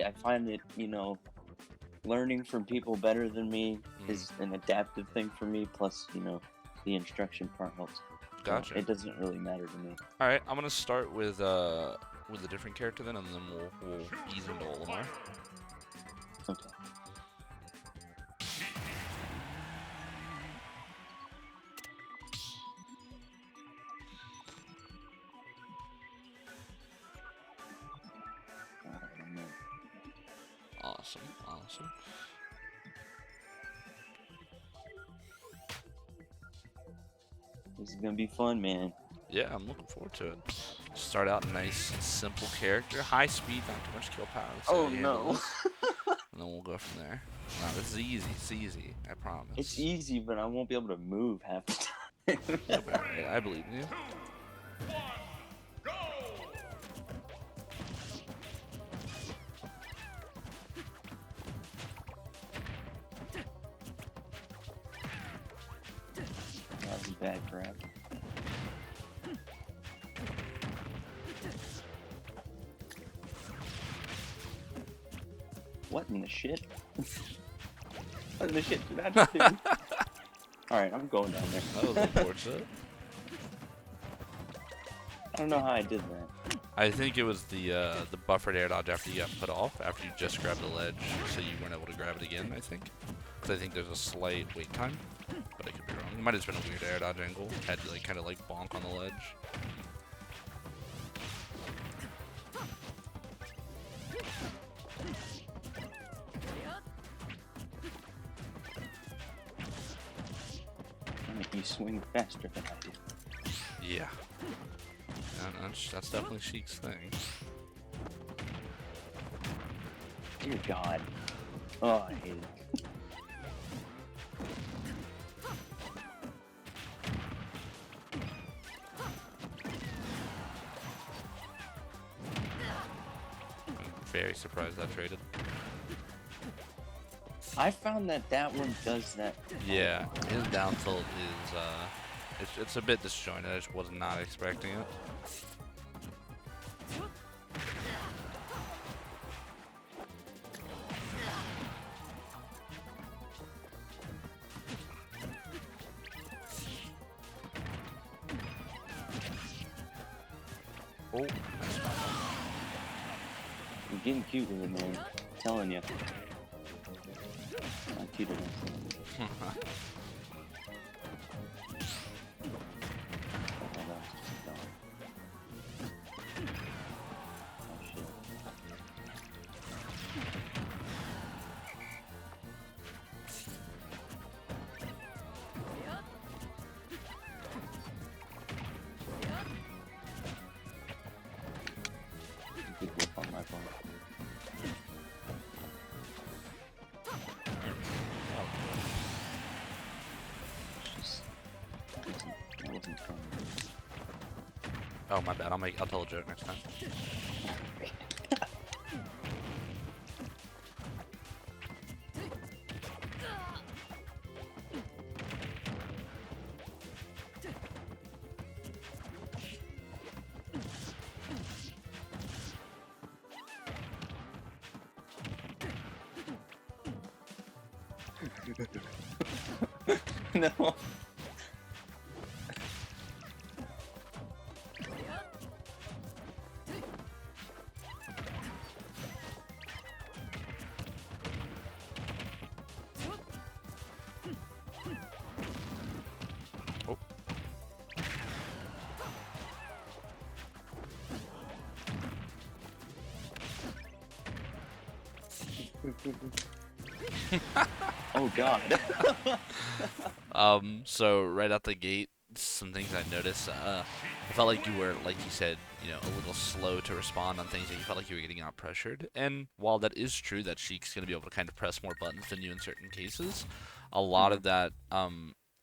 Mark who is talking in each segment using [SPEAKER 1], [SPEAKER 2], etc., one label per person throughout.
[SPEAKER 1] I find that, learning from people better than me is an adaptive thing for me. Plus, the instruction part helps. So
[SPEAKER 2] Gotcha.
[SPEAKER 1] it doesn't really matter to me.
[SPEAKER 2] All right, I'm gonna start with a different character then, and then we'll ease into Olimar.
[SPEAKER 1] Okay.
[SPEAKER 2] Awesome, awesome.
[SPEAKER 1] This is gonna be fun, man.
[SPEAKER 2] Yeah, I'm looking forward to it. Start out nice, simple character, high speed, not too much kill power.
[SPEAKER 1] Oh no!
[SPEAKER 2] And then we'll go from there. Wow, this is easy. It's easy. I promise.
[SPEAKER 1] It's easy, but I won't be able to move half the time.
[SPEAKER 2] Yeah, I believe in you.
[SPEAKER 1] That was a bad grab. What in the shit? What in the shit did I just do? Alright, I'm going down there.
[SPEAKER 2] That was unfortunate.
[SPEAKER 1] I don't know how I did that.
[SPEAKER 2] I think it was the buffered air dodge after you got put off, after you just grabbed the ledge, so you weren't able to grab it again, I think. Because I think there's a slight wait time, but I could be wrong. It might have just been a weird air dodge angle. Had to kind of bonk on the ledge.
[SPEAKER 1] You swing faster than I do.
[SPEAKER 2] Yeah. That's definitely Sheik's thing.
[SPEAKER 1] Dear God. Oh, I hate it.
[SPEAKER 2] I'm very surprised that traded.
[SPEAKER 1] I found that one does that.
[SPEAKER 2] Yeah, his down tilt is it's a bit disjointed. I just was not expecting it. Oh, nice.
[SPEAKER 1] You're getting cute with it, man. I'm telling you. Not cute enough. Good whip on my part. It wasn't fun.
[SPEAKER 2] Oh, my bad. I'll tell a joke next time.
[SPEAKER 1] No.
[SPEAKER 2] Oh.
[SPEAKER 1] Oh God.
[SPEAKER 2] So right out the gate, some things I noticed. I felt like you were, like you said, a little slow to respond on things that you felt like you were getting out pressured. And while that is true that Sheik's gonna be able to kind of press more buttons than you in certain cases, a lot of that,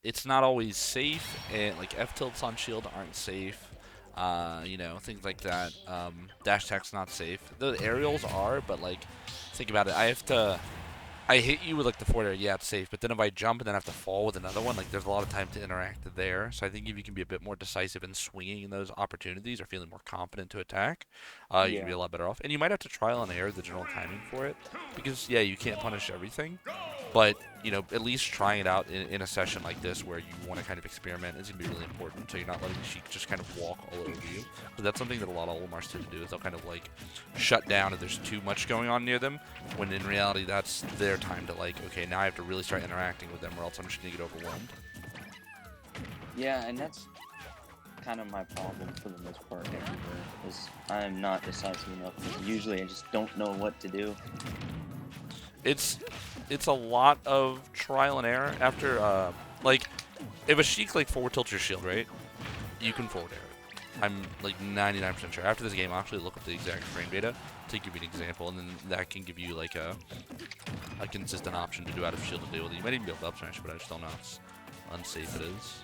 [SPEAKER 2] it's not always safe. And like F tilts on shield aren't safe. Things like that. Dash attack's not safe. The aerials are, but like, think about it. I have to I hit you with like the forward air, yeah, it's safe. But then if I jump and then have to fall with another one, like there's a lot of time to interact there. So I think if you can be a bit more decisive in swinging in those opportunities or feeling more confident to attack, you can be
[SPEAKER 1] Yeah.
[SPEAKER 2] a lot better off. And you might have to trial and error the general timing for it, because yeah, you can't punish everything, but you know, at least trying it out in a session like this where you want to kind of experiment is gonna be really important. So you're not letting Sheik just kind of walk all over you. So that's something that a lot of Olimars tend to do, is they'll kind of like shut down if there's too much going on near them, when in reality that's their time to like, okay, now I have to really start interacting with them or else I'm just gonna get overwhelmed.
[SPEAKER 1] Yeah, and that's kind of my problem for the most part everywhere, is I'm not decisive enough. Usually I just don't know what to do.
[SPEAKER 2] It's a lot of trial and error after like if a Sheik like forward tilts your shield, right? You can forward error it. I'm like 99% sure. After this game, I'll actually look up the exact frame data to give you an example, and then that can give you like a consistent option to do out of shield to deal with it. You might even be able to up smash, but I just don't know how unsafe it is.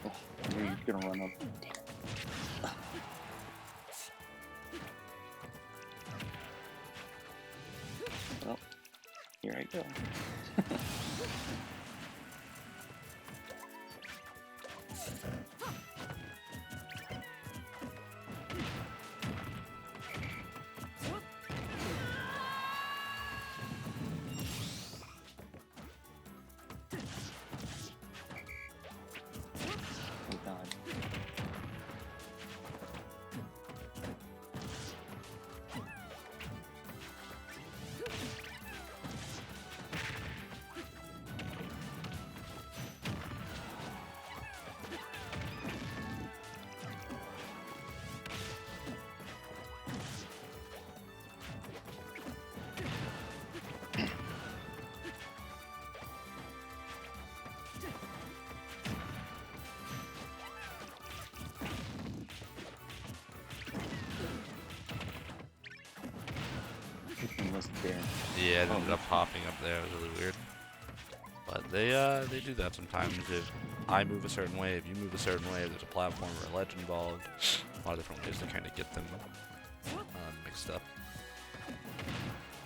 [SPEAKER 1] Oh, you're gonna run up. Well, here I go. Oh God. Wasn't there.
[SPEAKER 2] Yeah, it ended up popping up there. It was really weird. But they do that sometimes. If I move a certain way, if you move a certain way, if there's a platform or a ledge involved, a lot of different ways to kind of get them mixed up.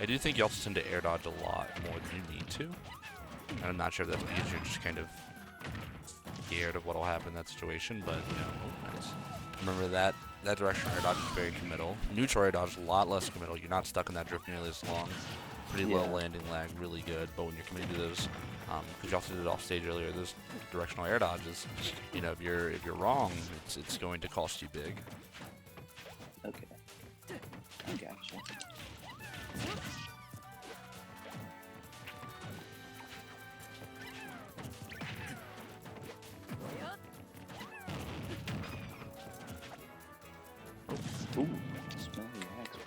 [SPEAKER 2] I do think you also tend to air dodge a lot more than you need to. And I'm not sure if that's because you're just kind of scared of what'll happen in that situation, but you know, nice. Remember that direction air dodge is very committal. Neutral air dodge is a lot less committal. You're not stuck in that drift nearly as long. Pretty low landing lag, really good. But when you're committing to those, because you also did it off stage earlier, those directional air dodges, you know, if you're wrong, it's going to cost you big.
[SPEAKER 1] Okay. I gotcha. Ooh, smell the axe,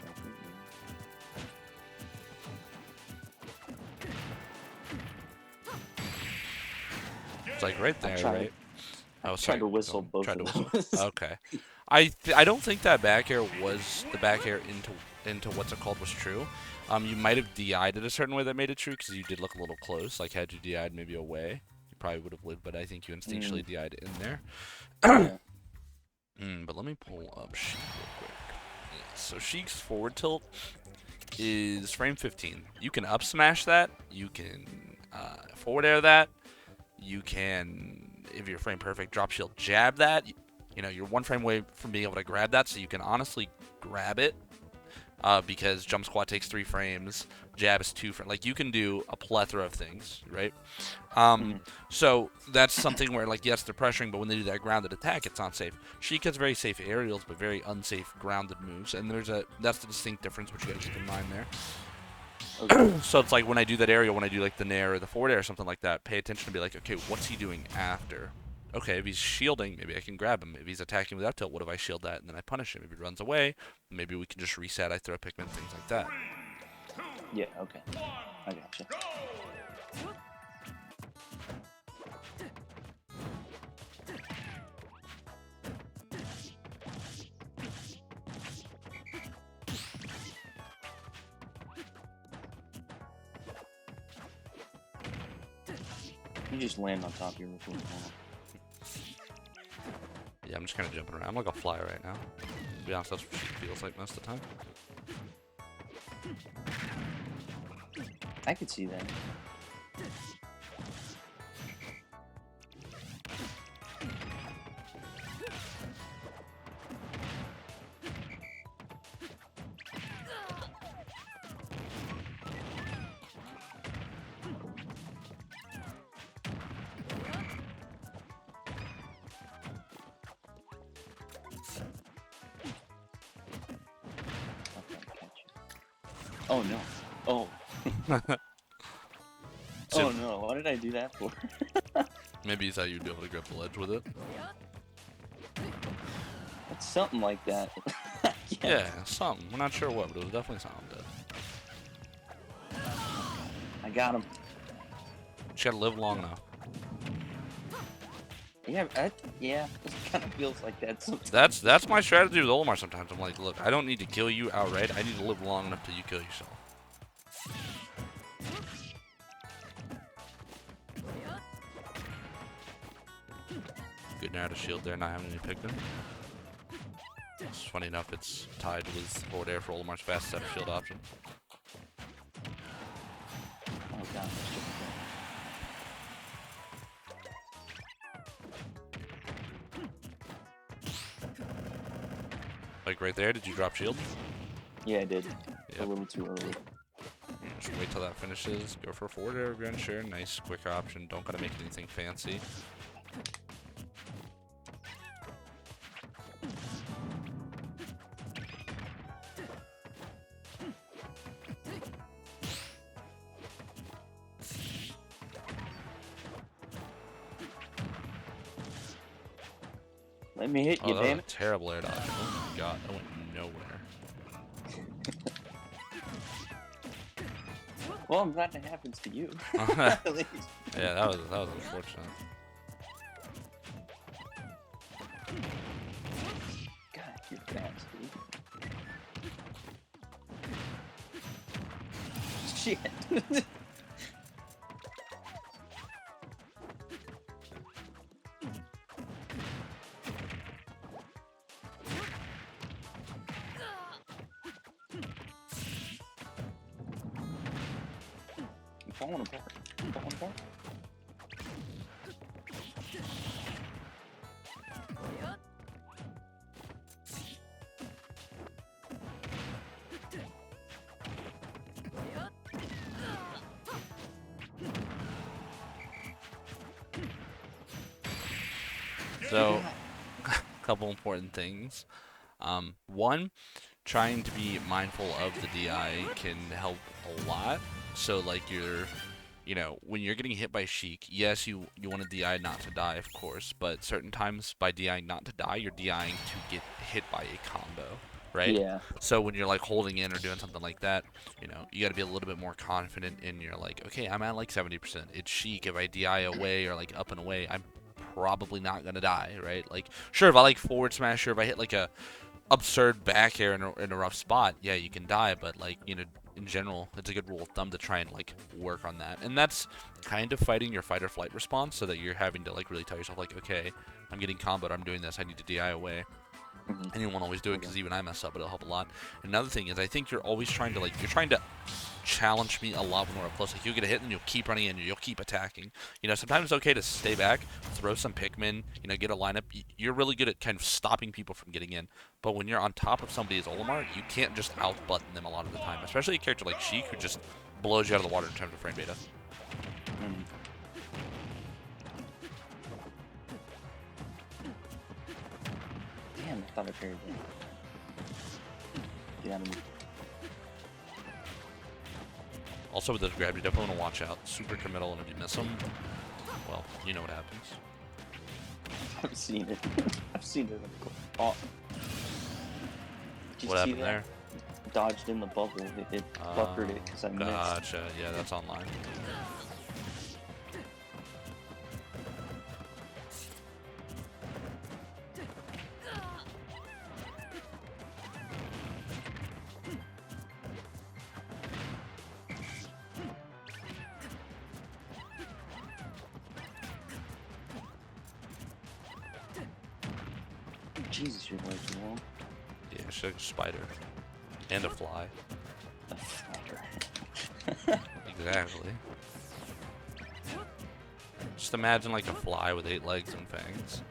[SPEAKER 2] It's like right there, right?
[SPEAKER 1] I was trying to whistle both of those.
[SPEAKER 2] Okay. I don't think that back air was the back air into what's it called was true. You might have DI'd it a certain way that made it true, because you did look a little close. Like had you DI'd maybe away, you probably would have lived. But I think you instinctually DI'd in there.
[SPEAKER 1] Yeah.
[SPEAKER 2] But let me pull up Sheik real quick. Yeah, so Sheik's forward tilt is frame 15. You can up smash that. You can forward air that. You can, if you're frame perfect, drop shield jab that. You know, you're one frame away from being able to grab that, so you can honestly grab it. Because jump squat takes 3 frames, jab is 2 frames. Like, you can do a plethora of things, right? So that's something where, like, yes, they're pressuring, but when they do that grounded attack, it's not safe. Sheik has very safe aerials, but very unsafe grounded moves, and that's the distinct difference, which you gotta keep in mind there. Okay. So it's like when I do that aerial, when I do like the nair or the forward air or something like that, pay attention to be like, okay, what's he doing after? Okay, if he's shielding, maybe I can grab him. If he's attacking without tilt, what if I shield that and then I punish him? If he runs away, maybe we can just reset, I throw a Pikmin, things like that.
[SPEAKER 1] Yeah, okay. I gotcha. You just land on top of your roof.
[SPEAKER 2] Yeah, I'm just kind of jumping around. I'm like a fly right now. be honest, that's what she feels like most of the time.
[SPEAKER 1] I could see that. Oh no. Oh. Oh no, what did I do that for?
[SPEAKER 2] Maybe you thought you'd be able to grab the ledge with it.
[SPEAKER 1] It's something like that.
[SPEAKER 2] Yeah, something. We're not sure what, but it was definitely something.
[SPEAKER 1] I got him.
[SPEAKER 2] Just gotta live long enough.
[SPEAKER 1] Yeah, yeah, it kind of feels like that sometimes.
[SPEAKER 2] That's my strategy with Olimar sometimes. I'm like, look, I don't need to kill you outright. I need to live long enough till you kill yourself. Good now to shield there, not having any Pikmin. It's funny enough, it's tied with forward air for Olimar's fastest out of shield option.
[SPEAKER 1] Oh god, this shit is
[SPEAKER 2] Like right there, did you drop shield?
[SPEAKER 1] Yeah, I did.
[SPEAKER 2] Yep.
[SPEAKER 1] A little too early.
[SPEAKER 2] Just wait till that finishes. Go for a forward air again, sure. Nice quick option. Don't gotta make anything fancy.
[SPEAKER 1] Let me hit you,
[SPEAKER 2] Oh, that
[SPEAKER 1] damn
[SPEAKER 2] was a
[SPEAKER 1] it.
[SPEAKER 2] terrible air dodge. Oh my god, that went nowhere.
[SPEAKER 1] Well, I'm glad that happens to you.
[SPEAKER 2] Yeah,
[SPEAKER 1] At least.
[SPEAKER 2] that was unfortunate.
[SPEAKER 1] God, you're fast, dude. Shit. I'm falling apart. I'm falling apart.
[SPEAKER 2] So, a couple important things. One, trying to be mindful of the DI can help a lot. So, like, when you're getting hit by Sheik, yes, you want to DI not to die, of course, but certain times by DIing not to die, you're DIing to get hit by a combo, right?
[SPEAKER 1] Yeah.
[SPEAKER 2] So when you're like holding in or doing something like that, you got to be a little bit more confident in your like, okay, I'm at like 70%. It's Sheik. If I DI away or like up and away, I'm probably not gonna die, right? Like, sure, if I like forward smash or if I hit like a absurd back air in a rough spot, yeah, you can die, but like, in general, it's a good rule of thumb to try and like work on that. And that's kind of fighting your fight or flight response, so that you're having to like really tell yourself like, okay, I'm getting comboed, I'm doing this, I need to DI away. And you won't always do it because even I mess up, but it'll help a lot. Another thing is I think you're always trying to challenge me a lot when we're up close. Like, you'll get a hit and you'll keep running in and you'll keep attacking. Sometimes it's okay to stay back, throw some Pikmin, get a lineup. You're really good at kind of stopping people from getting in. But when you're on top of somebody as Olimar, you can't just out-button them a lot of the time. Especially a character like Sheik, who just blows you out of the water in terms of frame beta.
[SPEAKER 1] Damn, I thought I parried him. Get out of me.
[SPEAKER 2] Also with this grab, you definitely want to watch out. Super committal, and if you miss him, well, you know what happens.
[SPEAKER 1] I've seen it. I've seen it. Oh. Did you
[SPEAKER 2] What
[SPEAKER 1] see
[SPEAKER 2] happened
[SPEAKER 1] that?
[SPEAKER 2] there?
[SPEAKER 1] Dodged in the bubble. It buckered it because I missed.
[SPEAKER 2] Gotcha. Yeah, that's online.
[SPEAKER 1] Jesus, you're way too long.
[SPEAKER 2] Yeah. It's like a spider. And a fly.
[SPEAKER 1] A flutter.
[SPEAKER 2] Exactly. Just imagine like a fly with 8 legs and fangs.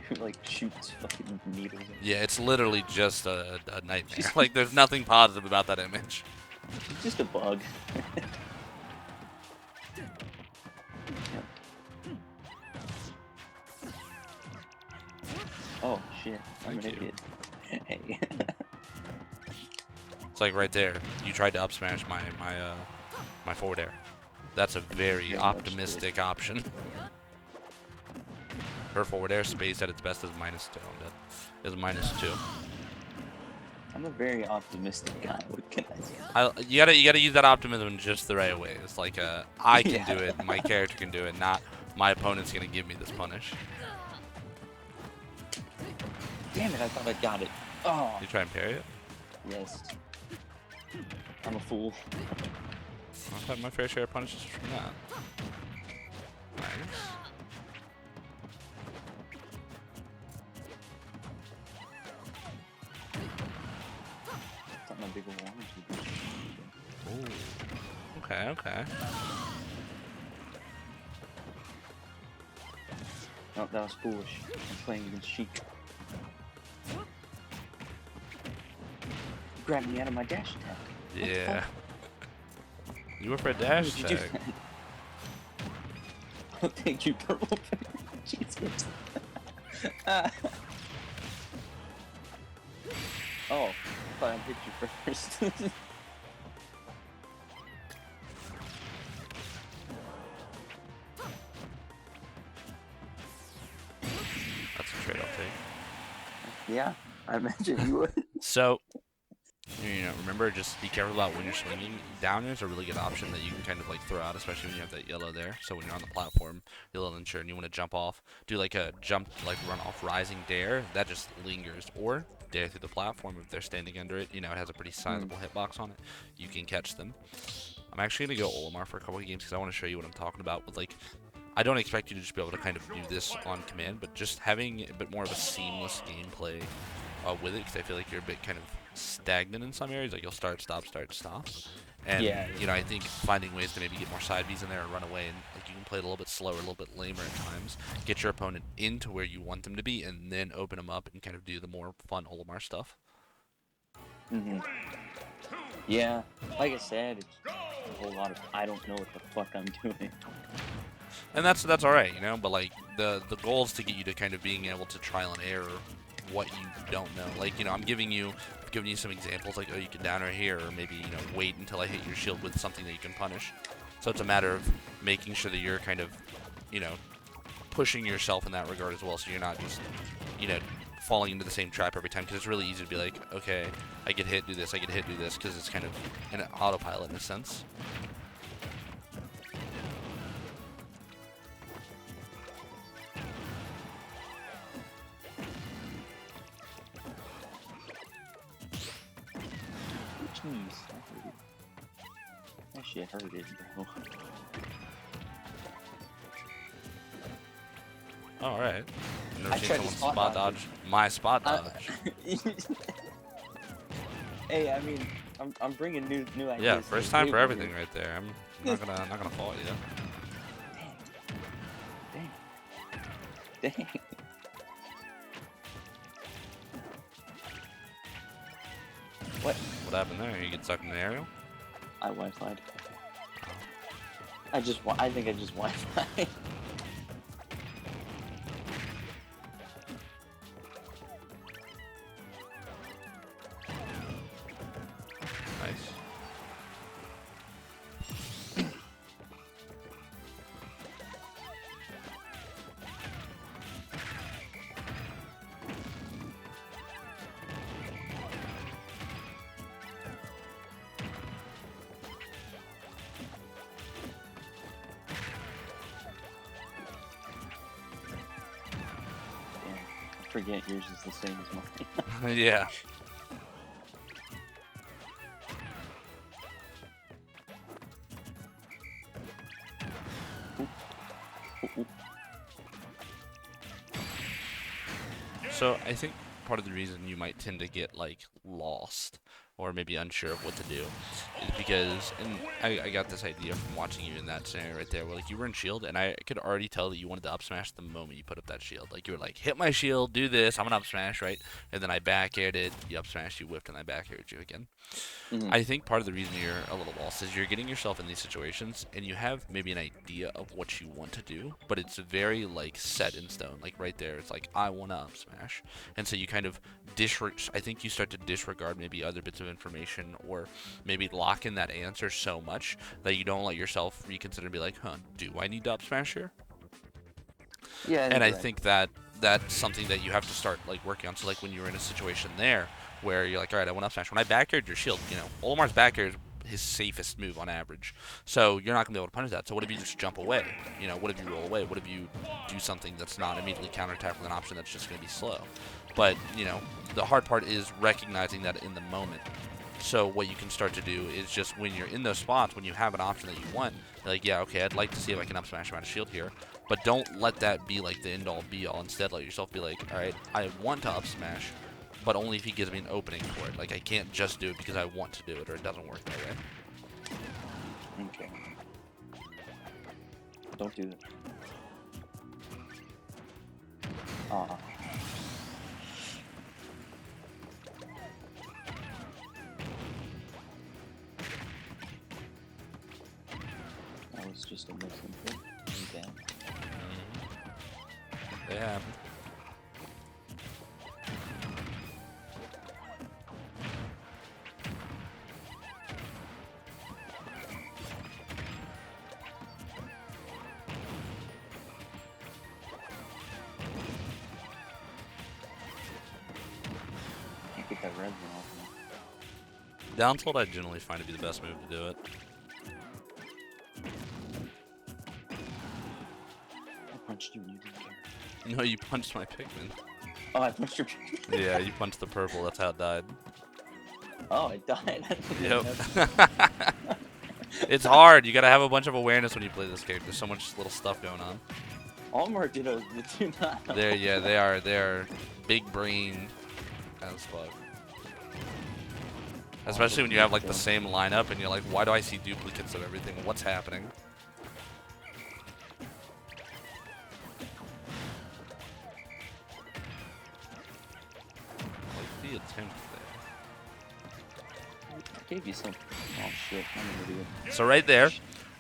[SPEAKER 1] Who like shoots fucking needles.
[SPEAKER 2] Yeah, it's literally just a nightmare. Like, there's nothing positive about that image.
[SPEAKER 1] It's just a bug. Oh shit! I'm
[SPEAKER 2] Thank
[SPEAKER 1] an
[SPEAKER 2] you.
[SPEAKER 1] idiot. Hey.
[SPEAKER 2] It's like right there. You tried to up smash my forward air. That's a very
[SPEAKER 1] Very much
[SPEAKER 2] optimistic option. Her forward air space at its best is -2. I'm dead. Is -2.
[SPEAKER 1] I'm a very optimistic guy. What can I say?
[SPEAKER 2] You gotta use that optimism in just the right way. It's like I can
[SPEAKER 1] Yeah.
[SPEAKER 2] do it, my character can do it, not my opponent's gonna give me this punish.
[SPEAKER 1] Damn it! I thought I got it. Oh.
[SPEAKER 2] You try and parry it?
[SPEAKER 1] Yes. I'm a fool.
[SPEAKER 2] I've had my fair share of punishes from that. Nice.
[SPEAKER 1] It's not my big orange.
[SPEAKER 2] Ooh. Okay, okay.
[SPEAKER 1] Oh, that was foolish. I'm playing against Sheik. Grabbed me out of my dash attack.
[SPEAKER 2] Yeah. You were for a dash
[SPEAKER 1] Why would you do
[SPEAKER 2] tag.
[SPEAKER 1] that? Oh, thank you, purple. Jesus. Oh, I thought I hit you first.
[SPEAKER 2] That's a trade I'll take.
[SPEAKER 1] Yeah, I imagine you would.
[SPEAKER 2] So, remember, just be careful about when you're swinging. Down is a really good option that you can kind of like throw out, especially when you have that yellow there. So when you're on the platform, you'll ensure and you want to jump off, do like a jump, like run off rising dare. That just lingers. Or dare through the platform if they're standing under it. It has a pretty sizable hitbox on it. You can catch them. I'm actually gonna go Olimar for a couple of games because I want to show you what I'm talking about with like. I don't expect you to just be able to kind of do this on command, but just having a bit more of a seamless gameplay with it, because I feel like you're a bit kind of stagnant in some areas. Like you'll start, stop, and
[SPEAKER 1] Yeah.
[SPEAKER 2] I think finding ways to maybe get more side Bs in there and run away, and like you can play it a little bit slower, a little bit lamer at times, get your opponent into where you want them to be, and then open them up and kind of do the more fun Olimar stuff.
[SPEAKER 1] Yeah, like I said, it's a whole lot of I don't know what the fuck I'm doing.
[SPEAKER 2] And that's all right, But like the goal is to get you to kind of being able to trial and error what you don't know. Like I'm giving you some examples, like, oh, you can down right here, or maybe wait until I hit your shield with something that you can punish. So it's a matter of making sure that you're kind of pushing yourself in that regard as well, so you're not just falling into the same trap every time, because it's really easy to be like, okay, I get hit, do this, I get hit, do this, because it's kind of an autopilot in a sense.
[SPEAKER 1] Jeez, that shit hurted, bro.
[SPEAKER 2] All right. I've never
[SPEAKER 1] I
[SPEAKER 2] seen
[SPEAKER 1] tried to
[SPEAKER 2] someone
[SPEAKER 1] spot
[SPEAKER 2] spot
[SPEAKER 1] dodge
[SPEAKER 2] dodge my spot dodge.
[SPEAKER 1] Hey, I mean, I'm bringing new ideas.
[SPEAKER 2] Yeah,
[SPEAKER 1] to
[SPEAKER 2] first
[SPEAKER 1] the
[SPEAKER 2] time for
[SPEAKER 1] table
[SPEAKER 2] everything
[SPEAKER 1] here.
[SPEAKER 2] right there. I'm not gonna fault you.
[SPEAKER 1] Dang. What?
[SPEAKER 2] What happened there? You get stuck in the aerial?
[SPEAKER 1] I Wi-Fi'd. I think I just Wi-Fi.
[SPEAKER 2] Nice.
[SPEAKER 1] I forget yours is the same as mine.
[SPEAKER 2] Yeah. So I think part of the reason you might tend to get like lost or maybe unsure of what to do is because, and I got this idea from watching you in that scenario right there, where like you were in shield, and I could already tell that you wanted to up smash the moment you put up that shield. Like you were like, hit my shield, do this, I'm gonna up smash, right? And then I back aired it, you up smashed, you whipped, and I back aired you again.
[SPEAKER 1] Hmm.
[SPEAKER 2] I think part of the reason you're a little lost is you're getting yourself in these situations and you have maybe an idea of what you want to do, but it's very like set in stone. Like right there, it's like I want to up smash, and so you kind of I think you start to disregard maybe other bits of information or maybe lock in that answer so much that you don't let yourself reconsider and be like, huh, do I need to up smash here?
[SPEAKER 1] Yeah, I
[SPEAKER 2] And
[SPEAKER 1] think
[SPEAKER 2] I
[SPEAKER 1] you're right.
[SPEAKER 2] think that that's something that you have to start like working on. So like when you're in a situation there where you're like, all right, I want up smash. When I back aired your shield, Olimar's back air is his safest move on average. So you're not gonna be able to punish that. So what if you just jump away? What if you roll away? What if you do something that's not immediately counterattack with an option that's just gonna be slow? But the hard part is recognizing that in the moment. So what you can start to do is just when you're in those spots, when you have an option that you want, you're like, yeah, okay, I'd like to see if I can up smash him out of shield here. But don't let that be like the end all be all. Instead, let yourself be like, all right, I want to up smash, but only if he gives me an opening for it. Like I can't just do it because I want to do it, or it doesn't work that way.
[SPEAKER 1] Okay. Don't do that. Ah. That was just a misinput. Okay.
[SPEAKER 2] Yeah.
[SPEAKER 1] Get that red one off me.
[SPEAKER 2] Down tilt I generally find to be the best move to do it.
[SPEAKER 1] I punched you and you didn't care.
[SPEAKER 2] No, you punched my Pikmin.
[SPEAKER 1] Oh, I punched your.
[SPEAKER 2] Yeah, you punched the purple. That's how it died.
[SPEAKER 1] Oh, it died.
[SPEAKER 2] Yep. It's hard. You gotta have a bunch of awareness when you play this game. There's so much little stuff going on.
[SPEAKER 1] Almar Dittos do not.
[SPEAKER 2] Yeah, they are. They're big brain as fuck. Especially when you have like the same lineup and you're like, why do I see duplicates of everything? What's happening? Like the attempt there.
[SPEAKER 1] I gave you some. Oh shit, I'm an idiot.
[SPEAKER 2] So right there,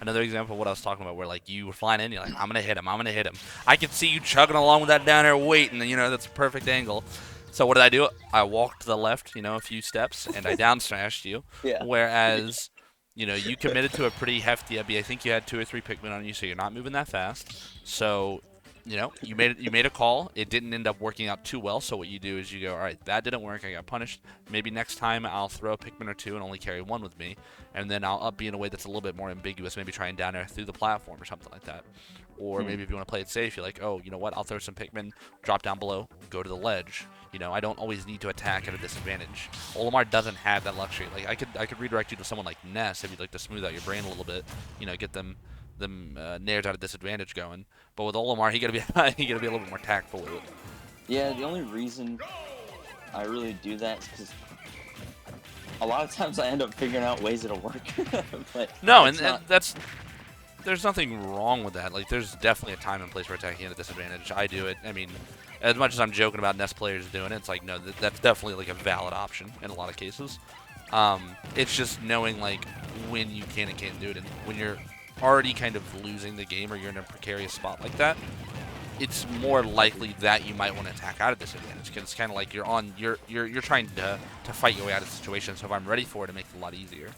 [SPEAKER 2] another example of what I was talking about, where like you were flying in, you're like, I'm gonna hit him, I'm gonna hit him. I can see you chugging along with that down there weight, and that's a perfect angle. So what did I do? I walked to the left, a few steps, and I down smashed you.
[SPEAKER 1] Yeah.
[SPEAKER 2] Whereas, you committed to a pretty hefty EB. I think you had 2 or 3 Pikmin on you, so you're not moving that fast. So, you made a call. It didn't end up working out too well. So what you do is you go, all right, that didn't work. I got punished. Maybe next time I'll throw a Pikmin or 2 and only carry 1 with me, and then I'll up B in a way that's a little bit more ambiguous. Maybe try and down air through the platform or something like that. Or maybe if you want to play it safe, you're like, oh, you know what? I'll throw some Pikmin, drop down below, go to the ledge. I don't always need to attack at a disadvantage. Olimar doesn't have that luxury. Like I could redirect you to someone like Ness if you'd like to smooth out your brain a little bit. Get them nairs out of disadvantage going. But with Olimar, he gotta be he gotta be a little bit more tactful with it.
[SPEAKER 1] Yeah, the only reason I really do that is because a lot of times I end up figuring out ways it'll work. But
[SPEAKER 2] no, and that's there's nothing wrong with that. Like there's definitely a time and place for attacking at a disadvantage. I do it. I mean, as much as I'm joking about Nest players doing it, it's like no, that's definitely like a valid option in a lot of cases. It's just knowing like when you can and can't do it, and when you're already kind of losing the game or you're in a precarious spot like that, it's more likely that you might want to attack out of disadvantage because it's kind of like you're trying to fight your way out of the situation. So if I'm ready for it, it makes it a lot easier.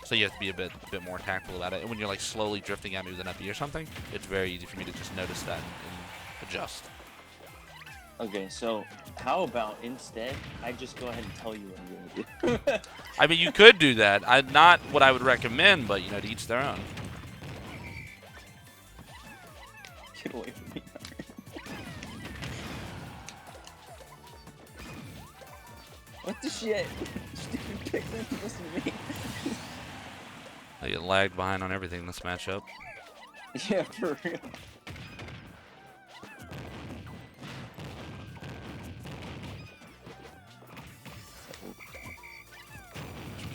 [SPEAKER 2] So you have to be a bit more tactful about it. And when you're like slowly drifting at me with an FE or something, it's very easy for me to just notice that and adjust.
[SPEAKER 1] Okay, so how about instead I just go ahead and tell you what I'm gonna do?
[SPEAKER 2] I mean, you could do that. Not what I would recommend, but to each their own.
[SPEAKER 1] Get away from me. What the shit? Stupid Pikmin, listen to me.
[SPEAKER 2] I get lagged behind on everything in this matchup.
[SPEAKER 1] Yeah, for real.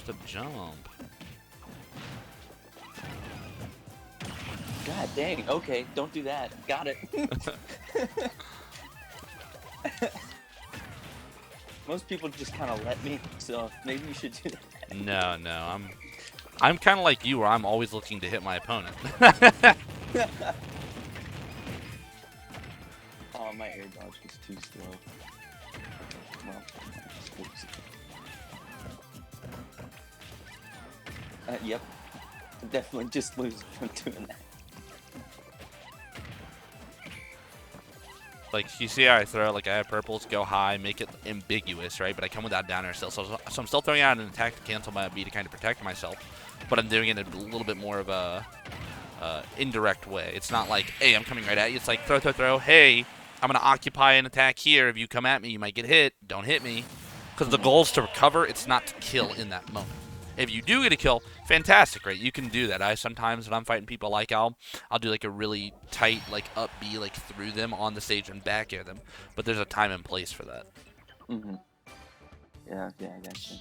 [SPEAKER 2] to jump.
[SPEAKER 1] God dang. Okay, don't do that. Got it. Most people just kind of let me, so maybe you should do that.
[SPEAKER 2] No, I'm kind of like you, where I'm always looking to hit my opponent.
[SPEAKER 1] Oh, my air dodge was too slow. Well, yep. Definitely just lose from doing that.
[SPEAKER 2] Like, you see how I throw, like, I have purples, go high, make it ambiguous, right? But I come with that down air still. So I'm still throwing out an attack to cancel my B to kind of protect myself. But I'm doing it in a little bit more of a indirect way. It's not like, hey, I'm coming right at you. It's like, throw. Hey, I'm going to occupy an attack here. If you come at me, you might get hit. Don't hit me. Because the goal is to recover. It's not to kill in that moment. If you do get a kill, fantastic, right? You can do that. I sometimes, when I'm fighting people, like I'll do like a really tight, like up B, like through them on the stage and back air them. But there's a time and place for that.
[SPEAKER 1] Yeah, I gotcha.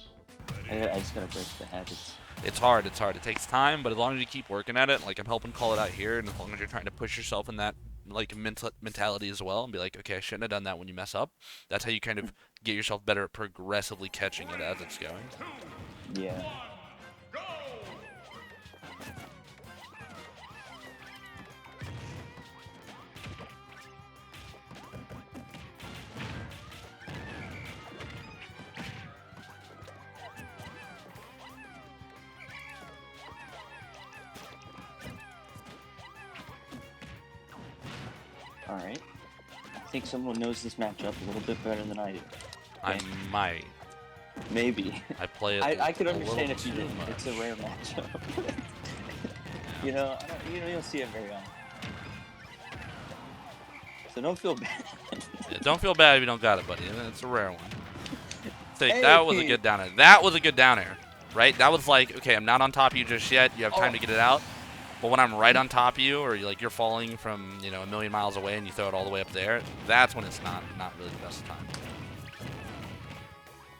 [SPEAKER 1] I just gotta break the habits.
[SPEAKER 2] It's hard. It takes time, but as long as you keep working at it, like I'm helping call it out here, and as long as you're trying to push yourself in that like mentality as well, and be like, okay, I shouldn't have done that when you mess up. That's how you kind of get yourself better at progressively catching it as it's going.
[SPEAKER 1] Yeah. Alright. I think someone knows this matchup a little bit better than I do.
[SPEAKER 2] I might.
[SPEAKER 1] Maybe.
[SPEAKER 2] I play it.
[SPEAKER 1] I could
[SPEAKER 2] a
[SPEAKER 1] understand
[SPEAKER 2] little
[SPEAKER 1] if you
[SPEAKER 2] too
[SPEAKER 1] didn't.
[SPEAKER 2] much.
[SPEAKER 1] It's a rare matchup. You know, you'll see it very often. So don't feel bad.
[SPEAKER 2] Yeah, don't feel bad if you don't got it, buddy. It's a rare one. Say,
[SPEAKER 1] Hey.
[SPEAKER 2] that was a good down air. That was a good down air, right? That was like, okay, I'm not on top of you just yet. You have time to get it out. But when I'm right on top of you, or you're falling from, you know, a million miles away and you throw it all the way up there, that's when it's not really the best time.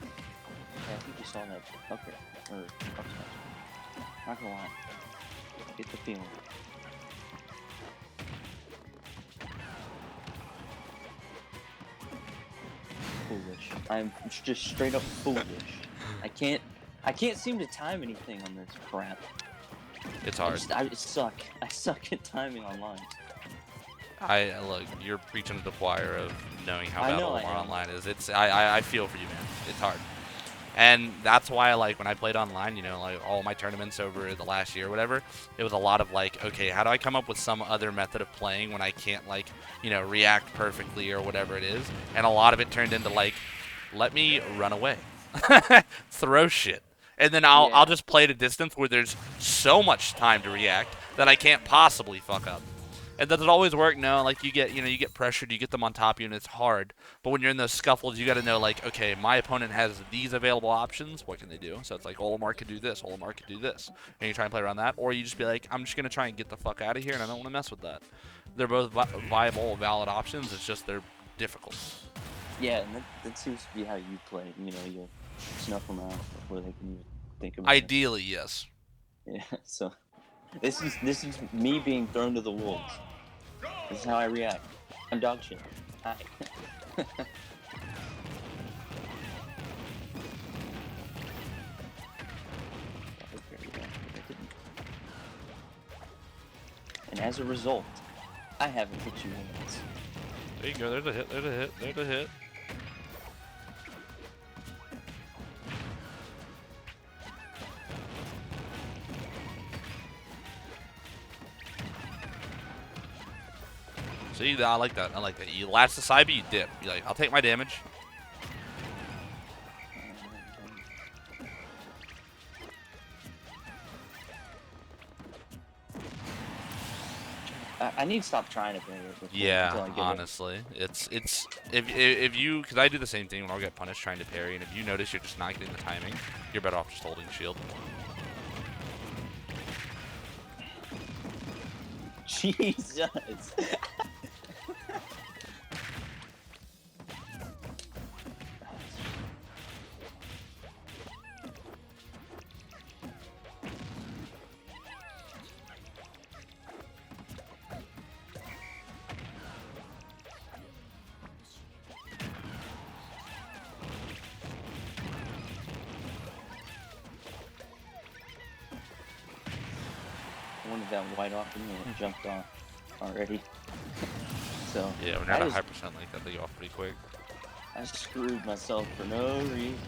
[SPEAKER 1] Yeah, I think you saw that up there. Or up smash. Not gonna lie. Get the feeling. Foolish. I'm just straight up foolish. I can't seem to time anything on this crap.
[SPEAKER 2] It's hard.
[SPEAKER 1] I suck. I suck at timing online.
[SPEAKER 2] Look, you're preaching to the choir of knowing how
[SPEAKER 1] I
[SPEAKER 2] bad
[SPEAKER 1] know I
[SPEAKER 2] Olimar
[SPEAKER 1] am.
[SPEAKER 2] Online is. I feel for you, man. It's hard. And that's why, like, when I played online, you know, like, all my tournaments over the last year or whatever, it was a lot of, like, okay, how do I come up with some other method of playing when I can't, like, you know, react perfectly or whatever it is? And a lot of it turned into, like, let me run away. Throw shit. And then I'll just play at a distance where there's so much time to react that I can't possibly fuck up. And does it always work? No. Like, you get pressured, you get them on top of you, and it's hard. But when you're in those scuffles, you got to know, like, okay, my opponent has these available options. What can they do? So it's like, Olimar could do this. Olimar could do this. And you try and play around that. Or you just be like, I'm just going to try and get the fuck out of here, and I don't want to mess with that. They're both viable, valid options. It's just they're difficult.
[SPEAKER 1] Yeah, and that seems to be how you play. You know, you'll snuff them out before they can even think about it.
[SPEAKER 2] Ideally, yes.
[SPEAKER 1] Yeah, so this is me being thrown to the wolves. This is how I react. I'm dog shit. Hi. And as a result, I haven't hit you once.
[SPEAKER 2] There you go. There's a hit. There's a hit. There's a hit. See, I like that. I like that. You latch the side, but you dip. You're like, I'll take my damage.
[SPEAKER 1] I need to stop trying to play it. Until I
[SPEAKER 2] Yeah,
[SPEAKER 1] get
[SPEAKER 2] honestly, it's if you, because I do the same thing when I'll get punished trying to parry, and if you notice you're just not getting the timing, you're better off just holding shield.
[SPEAKER 1] Jesus. got white off of me and it jumped off already. So
[SPEAKER 2] Yeah, when you're at a high percent like that, they go off pretty quick.
[SPEAKER 1] I screwed myself for no reason.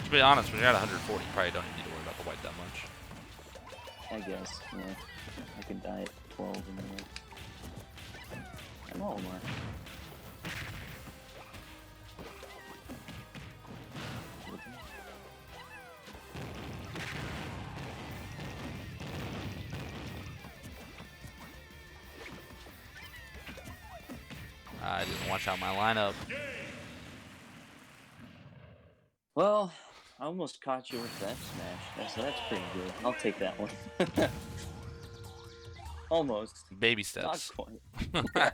[SPEAKER 2] To be honest, when you're at 140, you probably don't need to worry about the white that much.
[SPEAKER 1] I guess, yeah. I could die at 12 in a minute. Come on, Mark.
[SPEAKER 2] I didn't watch out my lineup.
[SPEAKER 1] Well, I almost caught you with that smash. That's pretty good. I'll take that one. Almost.
[SPEAKER 2] Baby steps.
[SPEAKER 1] Not quite.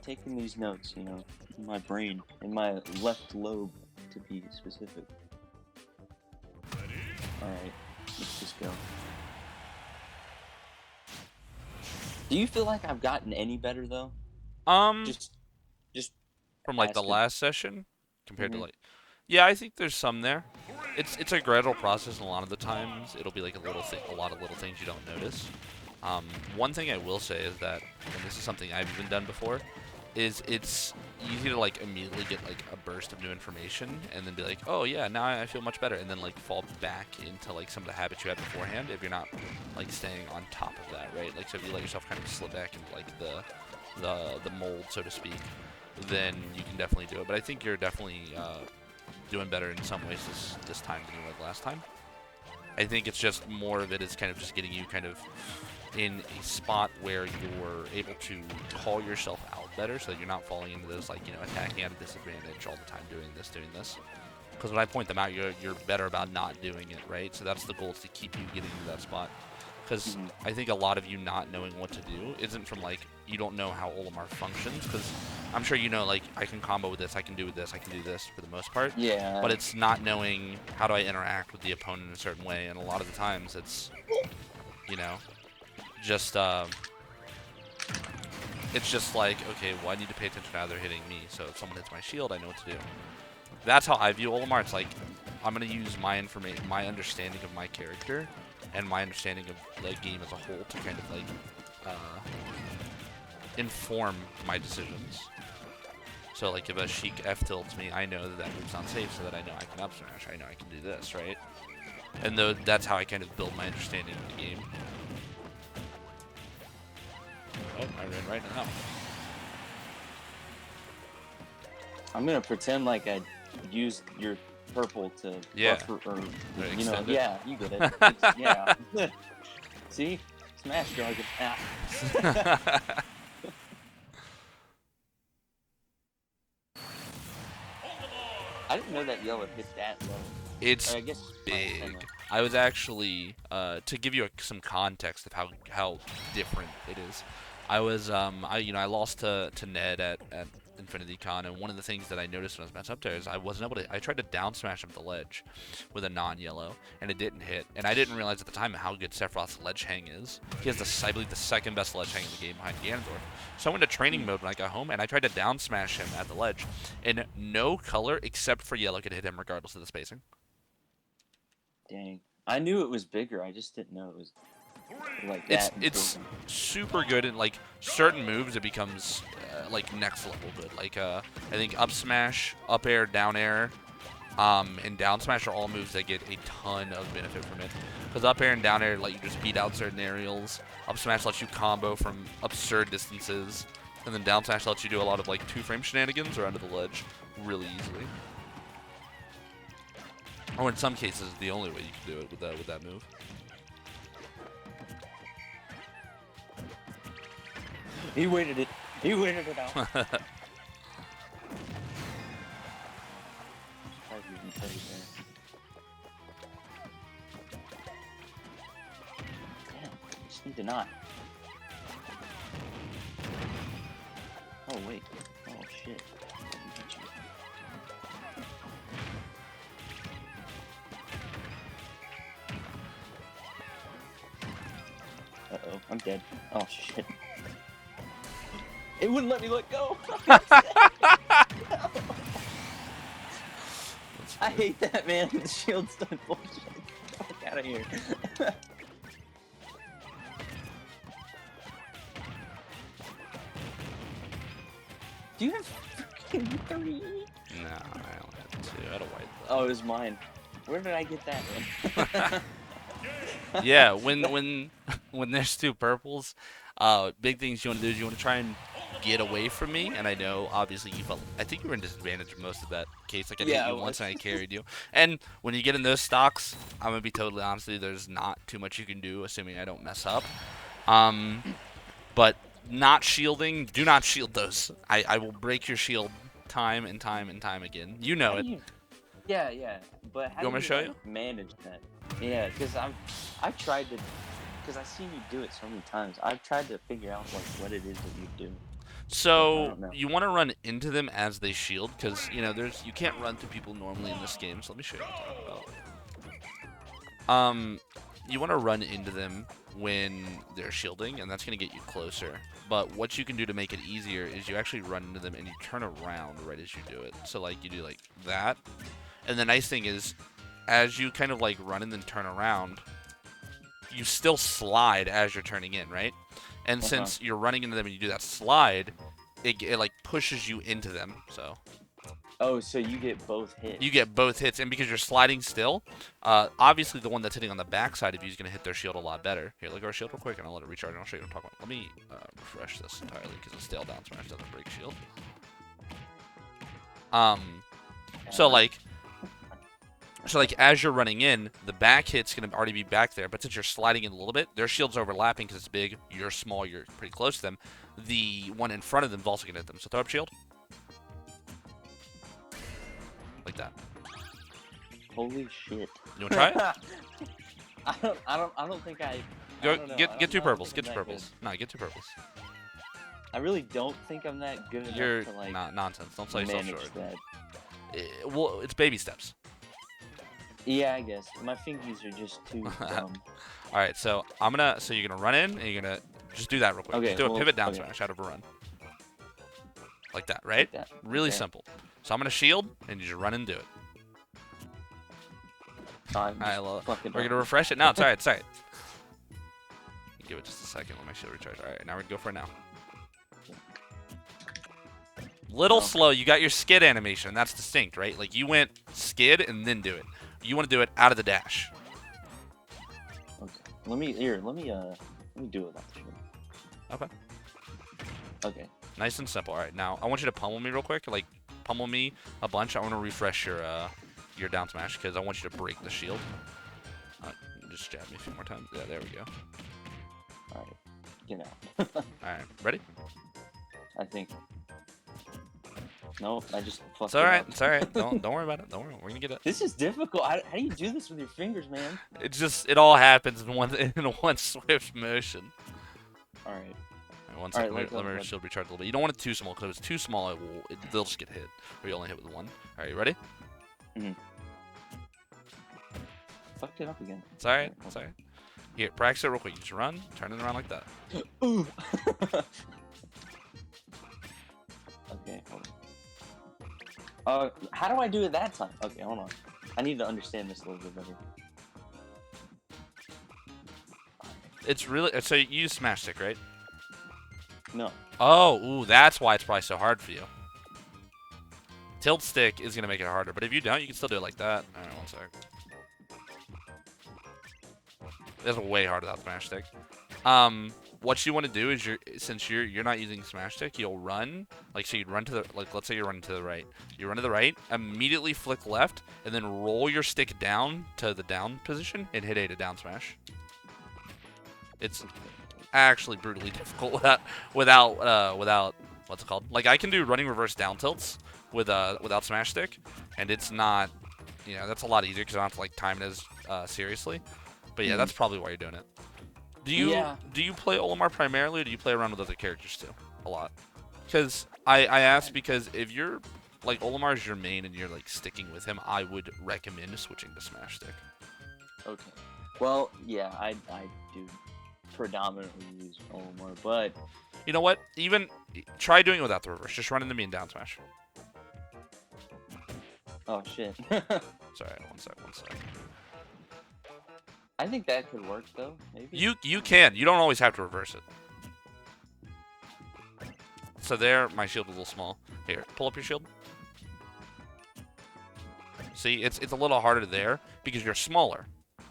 [SPEAKER 1] Taking these notes, you know, in my brain, in my left lobe, to be specific. Alright, let's just go. Do you feel like I've gotten any better, though? Just
[SPEAKER 2] from like the last session compared to like, yeah, I think there's some there. It's a gradual process, and a lot of the times it'll be like a lot of little things you don't notice. One thing I will say is that, and this is something I've even done before, is it's easy to like immediately get like a burst of new information and then be like, oh yeah, now I feel much better, and then like fall back into like some of the habits you had beforehand if you're not like staying on top of that, right? Like, so if you let yourself kind of slip back into like the mold, so to speak, then you can definitely do it. But I think you're definitely doing better in some ways this time than you were last time. I think it's just more of it is kind of just getting you kind of in a spot where you're able to call yourself out better, so that you're not falling into this, like, you know, attacking at a disadvantage all the time, doing this. Because when I point them out, you're better about not doing it, right? So that's the goal, is to keep you getting to that spot. Because I think a lot of you not knowing what to do isn't from, like, you don't know how Olimar functions, because I'm sure you know, like, I can combo with this, I can do this for the most part.
[SPEAKER 1] Yeah.
[SPEAKER 2] But it's not knowing how do I interact with the opponent in a certain way, and a lot of the times it's, you know, just, it's just like, okay, well, I need to pay attention to how they're hitting me, so if someone hits my shield, I know what to do. That's how I view Olimar. It's like, I'm going to use my understanding of my character and my understanding of the game as a whole to kind of, like, inform my decisions. So, like, if a Sheik F-tilts me, I know that move's not safe, so that I know I can up smash, I know I can do this, right? And that's how I kind of build my understanding of the game. Oh, I ran right now.
[SPEAKER 1] I'm gonna pretend like I used your purple to buffer, or you know, yeah, you get it. Yeah. See, smash dragon. Ah. I didn't know that yellow hit that low.
[SPEAKER 2] It's big. I was actually to give you some context of how different it is. I was I lost to Ned at Infinity Con, and one of the things that I noticed when I was matched up there is I wasn't able to. I tried to down smash him at the ledge with a non-yellow, and it didn't hit. And I didn't realize at the time how good Sephiroth's ledge hang is. He has I believe the second best ledge hang in the game behind Ganondorf. So I went to training mode when I got home, and I tried to down smash him at the ledge, and no color except for yellow could hit him regardless of the spacing.
[SPEAKER 1] Dang, I knew it was bigger. I just didn't know it was like that.
[SPEAKER 2] It's super good in like certain moves. It becomes like next level good. Like I think up smash, up air, down air, and down smash are all moves that get a ton of benefit from it. Because up air and down air let you just beat out certain aerials. Up smash lets you combo from absurd distances, and then down smash lets you do a lot of like 2-frame shenanigans or under the ledge really easily. Or in some cases, the only way you can do it with that move.
[SPEAKER 1] He waited it. He waited it out. Damn, just need to not. Oh wait. Oh shit. Uh-oh, I'm dead. Oh shit. It wouldn't let me let go. I hate that, man. The shield's done bullshit. Get the fuck out of here. Do you have freaking 3?
[SPEAKER 2] No, I only had 2. I had a white.
[SPEAKER 1] Oh, it was mine. Where did I get that one?
[SPEAKER 2] Yeah, when there's 2 purples, big things you want to do is you want to try and get away from me. And I know, obviously, I think you were in disadvantage most of that case. Like, I hit you once and I carried you. And when you get in those stocks, I'm going to be totally honest with you, there's not too much you can do, assuming I don't mess up. But not shielding, do not shield those. I will break your shield time and time and time again. You know it.
[SPEAKER 1] Yeah, but how do
[SPEAKER 2] you
[SPEAKER 1] manage that? Yeah, because I've tried to, because I've seen you do it so many times. I've tried to figure out like what it is that you do.
[SPEAKER 2] So you want to run into them as they shield, because you can't run through people normally in this game. So let me show you what I'm talking about. You want to run into them when they're shielding, and that's going to get you closer. But what you can do to make it easier is you actually run into them and you turn around right as you do it. So like you do like that. And the nice thing is, as you kind of like run and then turn around, you still slide as you're turning in, right? And since you're running into them and you do that slide, it like pushes you into them. So.
[SPEAKER 1] Oh, so you get both hits.
[SPEAKER 2] You get both hits, and because you're sliding still, obviously the one that's hitting on the backside of you is going to hit their shield a lot better. Here, look at our shield real quick, and I'll let it recharge, and I'll show you what I'm talking about. Let me refresh this entirely, because the stale down smash doesn't break shield. So like as you're running in, the back hit's going to already be back there, but since you're sliding in a little bit, their shield's overlapping because it's big, you're small, you're pretty close to them. The one in front of them is also going to hit them. So throw up shield. Like that.
[SPEAKER 1] Holy shit.
[SPEAKER 2] You want to try it?
[SPEAKER 1] I don't think I...
[SPEAKER 2] Get 2 purples. Get 2 purples. No, get 2 purples.
[SPEAKER 1] I really don't think I'm that good enough to like...
[SPEAKER 2] nonsense. Don't sell yourself short.
[SPEAKER 1] That.
[SPEAKER 2] Well, it's baby steps.
[SPEAKER 1] Yeah, I guess. My fingies are just too dumb.
[SPEAKER 2] Alright, so you're gonna run in and you're gonna just do that real quick.
[SPEAKER 1] Okay,
[SPEAKER 2] just do a pivot down smash out of a run. Like that, right?
[SPEAKER 1] Like that.
[SPEAKER 2] Really simple. So I'm gonna shield and you just run and do it. I love it. We're gonna refresh it now. It's alright, Give it just a second. Let my shield recharge. Alright, now we're gonna go for it now. Little slow. You got your skid animation. That's distinct, right? Like you went skid and then do it. You want to do it out of the dash.
[SPEAKER 1] Okay. Let me do it without the shield.
[SPEAKER 2] Okay.
[SPEAKER 1] Okay.
[SPEAKER 2] Nice and simple. All right. Now I want you to pummel me real quick. Like pummel me a bunch. I want to refresh your down smash because I want you to break the shield. Just jab me a few more times. Yeah, there we go.
[SPEAKER 1] All right. Get out.
[SPEAKER 2] All right. Ready?
[SPEAKER 1] I think. No, I just fucked
[SPEAKER 2] It's alright.
[SPEAKER 1] up.
[SPEAKER 2] It's alright. Don't worry about it. Don't worry. We're gonna get it.
[SPEAKER 1] This is difficult. How do you do this with your fingers, man?
[SPEAKER 2] It all happens in one swift motion.
[SPEAKER 1] All right.
[SPEAKER 2] One second. Let me shield recharge a little bit. You don't want it too small because if it's too small, they'll just get hit. Or you only hit with 1. All right, you ready?
[SPEAKER 1] Fucked it up again.
[SPEAKER 2] It's alright. It's alright. Here, practice it real quick. You just run, turn it around like that.
[SPEAKER 1] Ooh. Okay, hold on. How do I do it that time? Okay, hold on. I need to understand this a little bit better.
[SPEAKER 2] It's really... So you use smash stick, right?
[SPEAKER 1] No.
[SPEAKER 2] Oh, ooh, that's why it's probably so hard for you. Tilt stick is going to make it harder, but if you don't, you can still do it like that. Alright, one sec. That's way harder without smash stick. What you want to do is since you're not using smash stick, you'll run so you'd run to the let's say you're running to the right. You run to the right, immediately flick left, and then roll your stick down to the down position and hit A to down smash. It's actually brutally difficult without what's it called? Like I can do running reverse down tilts without smash stick, and it's not that's a lot easier because I don't have to like time it as seriously. But yeah, that's probably why you're doing it. Do you play Olimar primarily, or do you play around with other characters too? A lot. Because I ask because if you're like Olimar is your main and you're like sticking with him, I would recommend switching to smash stick.
[SPEAKER 1] Okay. Well, yeah, I do predominantly use Olimar, but
[SPEAKER 2] you know what? Even try doing it without the reverse. Just run into me and down smash.
[SPEAKER 1] Oh shit.
[SPEAKER 2] Sorry, one sec.
[SPEAKER 1] I think that could work though. Maybe.
[SPEAKER 2] You can. You don't always have to reverse it. So there, my shield is a little small. Here, pull up your shield. See, it's a little harder there because you're smaller,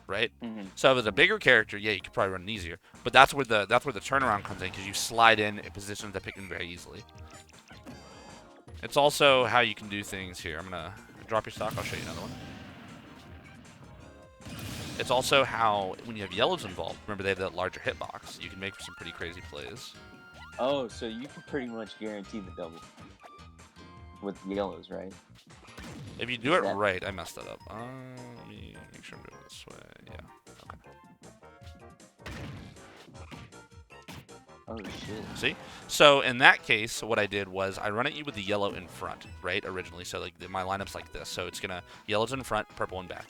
[SPEAKER 2] right? So if it's a bigger character, yeah, you could probably run it easier. But that's where the turnaround comes in because you slide in positions that pick in very easily. It's also how you can do things here. I'm gonna drop your stock. I'll show you another one. It's also how when you have yellows involved, remember they have that larger hitbox. You can make some pretty crazy plays.
[SPEAKER 1] Oh, so you can pretty much guarantee the double with yellows, right?
[SPEAKER 2] If you do it right, I messed that up. Let me make sure I'm doing it this way. Yeah. Okay.
[SPEAKER 1] Oh shit.
[SPEAKER 2] See? So in that case, what I did was I run at you with the yellow in front, right? Originally, so like my lineup's like this. So it's gonna yellow's in front, purple in back.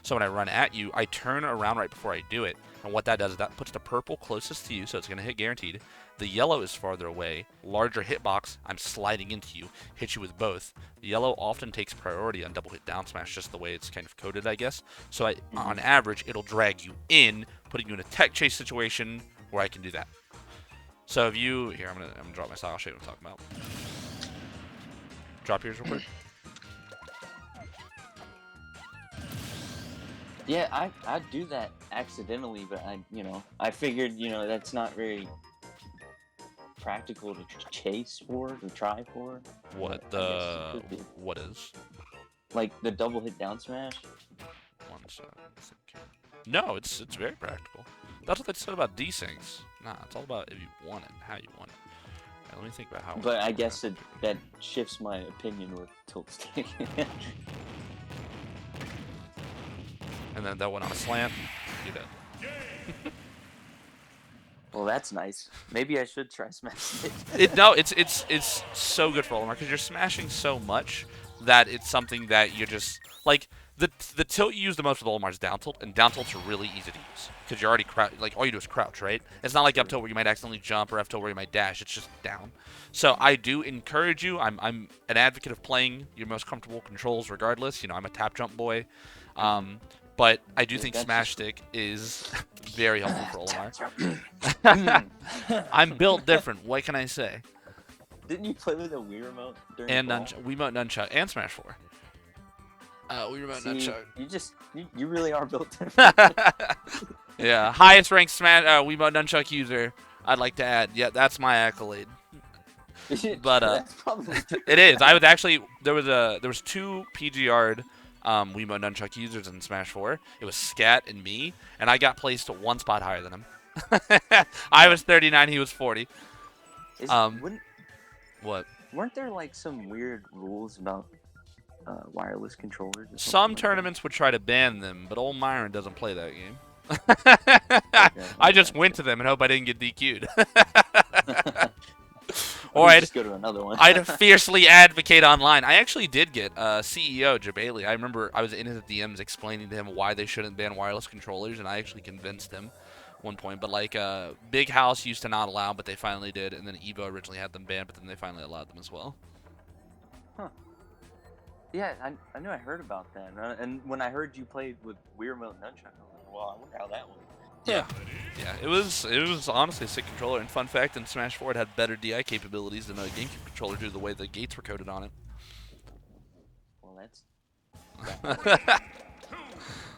[SPEAKER 2] So when I run at you, I turn around right before I do it, and what that does is that puts the purple closest to you, so it's gonna hit guaranteed. The yellow is farther away, larger hitbox. I'm sliding into you, hit you with both. The yellow often takes priority on double hit down smash, just the way it's kind of coded, I guess. So on average, it'll drag you in, putting you in a tech chase situation where I can do that. So if you here, I'm gonna drop my style. I'll show you what I'm talking about. Drop yours real quick.
[SPEAKER 1] Yeah, I do that accidentally, but I figured that's not very practical to chase for, to try for.
[SPEAKER 2] What is?
[SPEAKER 1] Like the double hit down smash.
[SPEAKER 2] One second. No, it's very practical. That's what they said about desyncs. Nah, it's all about if you want it, how you want it. Right, let me think about how.
[SPEAKER 1] But I guess that shifts my opinion with tilt stick.
[SPEAKER 2] And then that went on a slant. You're dead.
[SPEAKER 1] Well, that's nice. Maybe I should try smashing
[SPEAKER 2] It's so good for Olimar because you're smashing so much that it's something that you're just like the tilt you use the most with Olimar is down tilt, and down tilts are really easy to use because you're already like all you do is crouch, right? It's not like up tilt where you might accidentally jump or F tilt where you might dash. It's just down. So I do encourage you. I'm an advocate of playing your most comfortable controls regardless. I'm a tap jump boy. But I do think Smash Stick is very helpful for Olimar. I'm built different. What can I say?
[SPEAKER 1] Didn't you play with a Wii remote during
[SPEAKER 2] and Wiimote Nunchuck and Smash 4? Wii remote Nunchuck.
[SPEAKER 1] You really are built different.
[SPEAKER 2] Yeah, highest ranked Smash Wiimote Nunchuck user. I'd like to add. Yeah, that's my accolade. But
[SPEAKER 1] that's probably
[SPEAKER 2] it is. I was actually there was two PGR'd Wiimote Nunchuck users in Smash 4. It was Scat and me, and I got placed one spot higher than him. I was 39, he was 40. What?
[SPEAKER 1] Weren't there like some weird rules about wireless controllers?
[SPEAKER 2] Some tournaments would try to ban them, but old Myron doesn't play that game. I just went to them and hope I didn't get DQ'd. Or I'd
[SPEAKER 1] just go to another one.
[SPEAKER 2] I'd fiercely advocate online. I actually did get CEO Jabali. I remember I was in his DMs explaining to him why they shouldn't ban wireless controllers, and I actually convinced him one point. But like Big House used to not allow, but they finally did, and then Evo originally had them banned, but then they finally allowed them as well.
[SPEAKER 1] Huh. Yeah, I knew I heard about that, and when I heard you played with Wii Remote Nunchuck, I was like, well, I wonder how that went.
[SPEAKER 2] Yeah, it was honestly a sick controller. And fun fact, in Smash 4, it had better DI capabilities than a GameCube controller due to the way the gates were coded on it.
[SPEAKER 1] Well,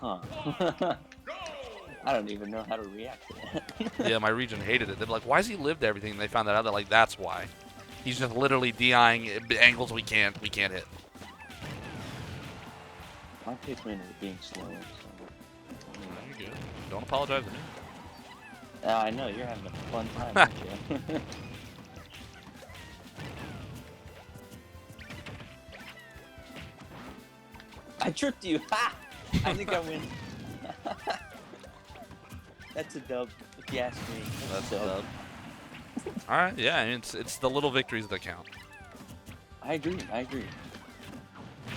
[SPEAKER 1] huh. I don't even know how to react to that.
[SPEAKER 2] Yeah, my region hated it. They're like, why does he live to everything? And they found that out. They're like, that's why. He's just literally DIing angles we can't hit.
[SPEAKER 1] My Pikmin is being slow.
[SPEAKER 2] You're good. Don't apologize to me.
[SPEAKER 1] I know, you're having a fun time, aren't you? I tripped you! Ha! I think I win. That's a dub, if you ask me.
[SPEAKER 2] That's a dub. Alright, yeah, I mean, it's the little victories that count.
[SPEAKER 1] I agree.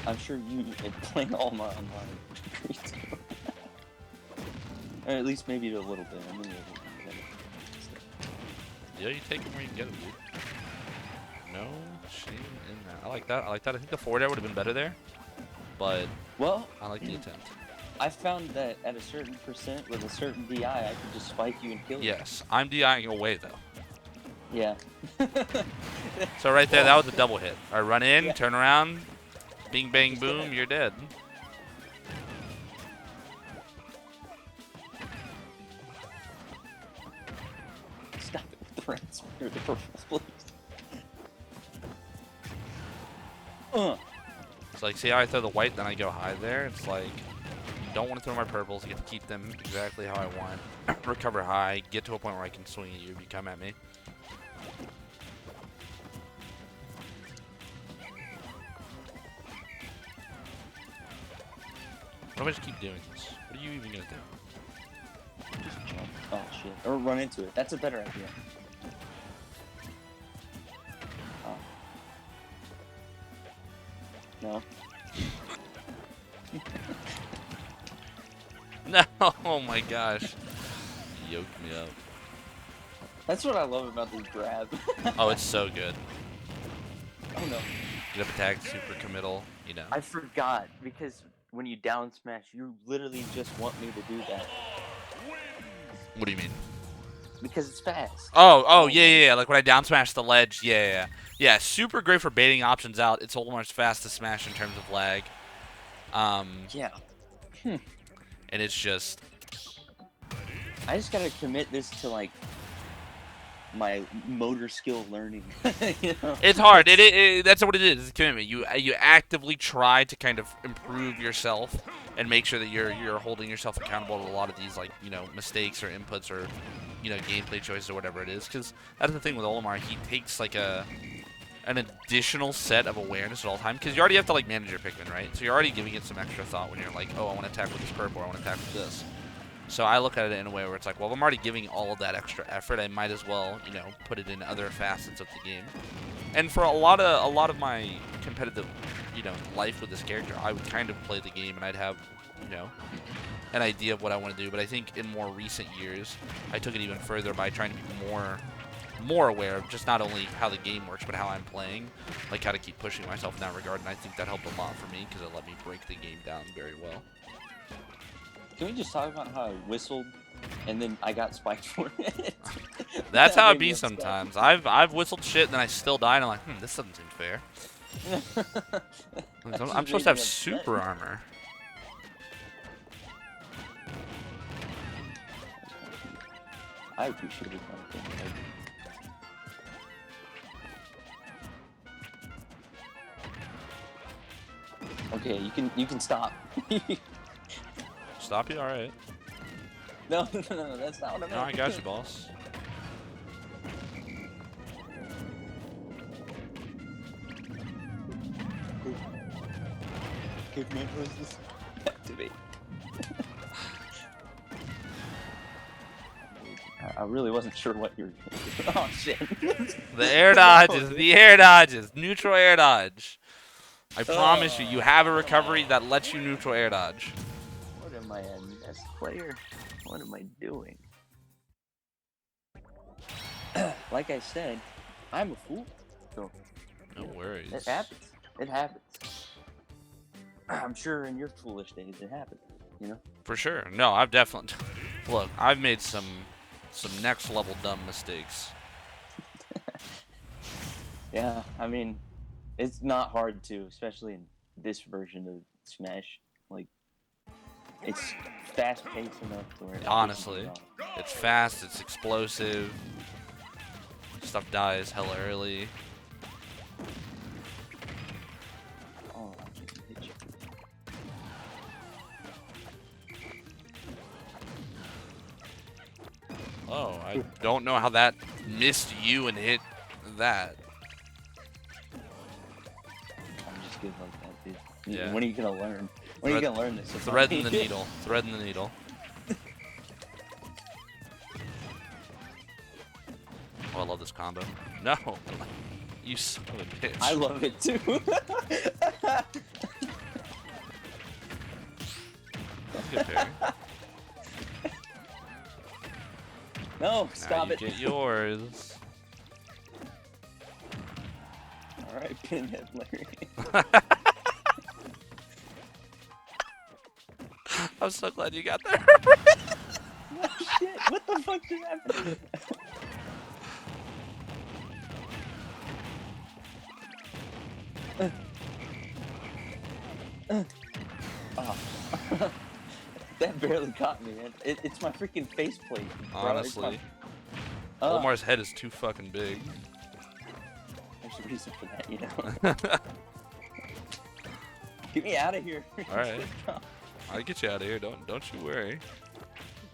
[SPEAKER 1] I'm sure you playing all my online agree too. Or at least maybe a little bit.
[SPEAKER 2] Yeah, you take it where you can get it, dude. No shame in that. I like that. I think the forward air would have been better there. but
[SPEAKER 1] well,
[SPEAKER 2] I like the attempt.
[SPEAKER 1] I found that at a certain percent with a certain DI, I could just spike you and kill you.
[SPEAKER 2] Yes, I'm DIing away though.
[SPEAKER 1] Yeah.
[SPEAKER 2] So right there, that was a double hit. I run in,
[SPEAKER 1] Yeah.
[SPEAKER 2] turn around, bing bang boom, you're dead.
[SPEAKER 1] Stop it with the reds or the purples, please.
[SPEAKER 2] It's like, see how I throw the white, then I go high there? It's like, you don't want to throw my purples. You get to keep them exactly how I want. Recover high, get to a point where I can swing at you if you come at me. Why do I just keep doing this? What are you even going to do?
[SPEAKER 1] Just jump. Oh, shit. Or run into it. That's a better idea. Oh. No.
[SPEAKER 2] No, oh my gosh. You yoked me up.
[SPEAKER 1] That's what I love about this grab.
[SPEAKER 2] Oh, it's so good.
[SPEAKER 1] Oh no.
[SPEAKER 2] Get up attack, super committal, you know.
[SPEAKER 1] I forgot, because when you down smash, you literally just want me to do that.
[SPEAKER 2] What do you mean?
[SPEAKER 1] Because it's fast.
[SPEAKER 2] Oh, yeah. Like when I down smash the ledge, yeah. Yeah, super great for baiting options out. It's almost fast to smash in terms of lag.
[SPEAKER 1] Yeah.
[SPEAKER 2] And it's just...
[SPEAKER 1] I just gotta commit this to, like, my motor skill learning. You know?
[SPEAKER 2] It's hard. That's what it is. It's a commitment. You actively try to kind of improve yourself and make sure that you're holding yourself accountable to a lot of these, like, you know, mistakes or inputs or, you know, gameplay choices or whatever it is. Because that's the thing with Olimar. He takes like an additional set of awareness at all time. Because you already have to like manage your Pikmin, right? So you're already giving it some extra thought when you're like, oh, I want to attack with this purple, or I want to attack with this. So I look at it in a way where it's like, well, if I'm already giving all of that extra effort, I might as well, you know, put it in other facets of the game. And for a lot of my competitive, you know, life with this character, I would kind of play the game and I'd have, you know, an idea of what I want to do. But I think in more recent years, I took it even further by trying to be more aware of just not only how the game works, but how I'm playing, like how to keep pushing myself in that regard. And I think that helped a lot for me because it let me break the game down very well.
[SPEAKER 1] Can we just talk about how I whistled and then I got spiked for it?
[SPEAKER 2] That's how it be sometimes. I've whistled shit and then I still die and I'm like, this doesn't seem fair. I'm supposed to have super armor.
[SPEAKER 1] I appreciate it. Okay, you can stop.
[SPEAKER 2] Stop you? Alright.
[SPEAKER 1] No, that's not what I meant.
[SPEAKER 2] No, I got you, boss.
[SPEAKER 1] Give me this. Activate. I really wasn't sure what you were doing. Oh shit.
[SPEAKER 2] The air dodges, neutral air dodge. I promise you, you have a recovery that lets you neutral air dodge.
[SPEAKER 1] What am I, a NES player? What am I doing? Like I said, I'm a fool. So,
[SPEAKER 2] no worries.
[SPEAKER 1] It happens. It happens. I'm sure in your foolish days it happens, you know?
[SPEAKER 2] For sure. No, I've definitely... Look, I've made some next level dumb mistakes.
[SPEAKER 1] Yeah, I mean, it's not hard to, especially in this version of Smash. Like, it's fast-paced enough to where...
[SPEAKER 2] Honestly, it's fast, it's explosive. Stuff dies hella early.
[SPEAKER 1] Oh, I can hit you.
[SPEAKER 2] Oh, I don't know how that missed you and hit that.
[SPEAKER 1] I'm just good like that, dude.
[SPEAKER 2] Yeah.
[SPEAKER 1] When are you gonna learn? When are you gonna learn this?
[SPEAKER 2] Threading the needle. Threading the needle. Oh, I love this combo. No! You son of a bitch.
[SPEAKER 1] I love it too.
[SPEAKER 2] Good parry.
[SPEAKER 1] No, stop
[SPEAKER 2] now
[SPEAKER 1] it.
[SPEAKER 2] You get yours.
[SPEAKER 1] Alright, pinhead Larry.
[SPEAKER 2] I'm so glad you got there.
[SPEAKER 1] No shit. What the fuck just happened? Oh. That barely caught me, man. It's my freaking faceplate.
[SPEAKER 2] Honestly. Omar's head is too fucking big.
[SPEAKER 1] There's a reason for that, you know? Get me out of here.
[SPEAKER 2] Alright. I'll get you out of here. Don't you worry.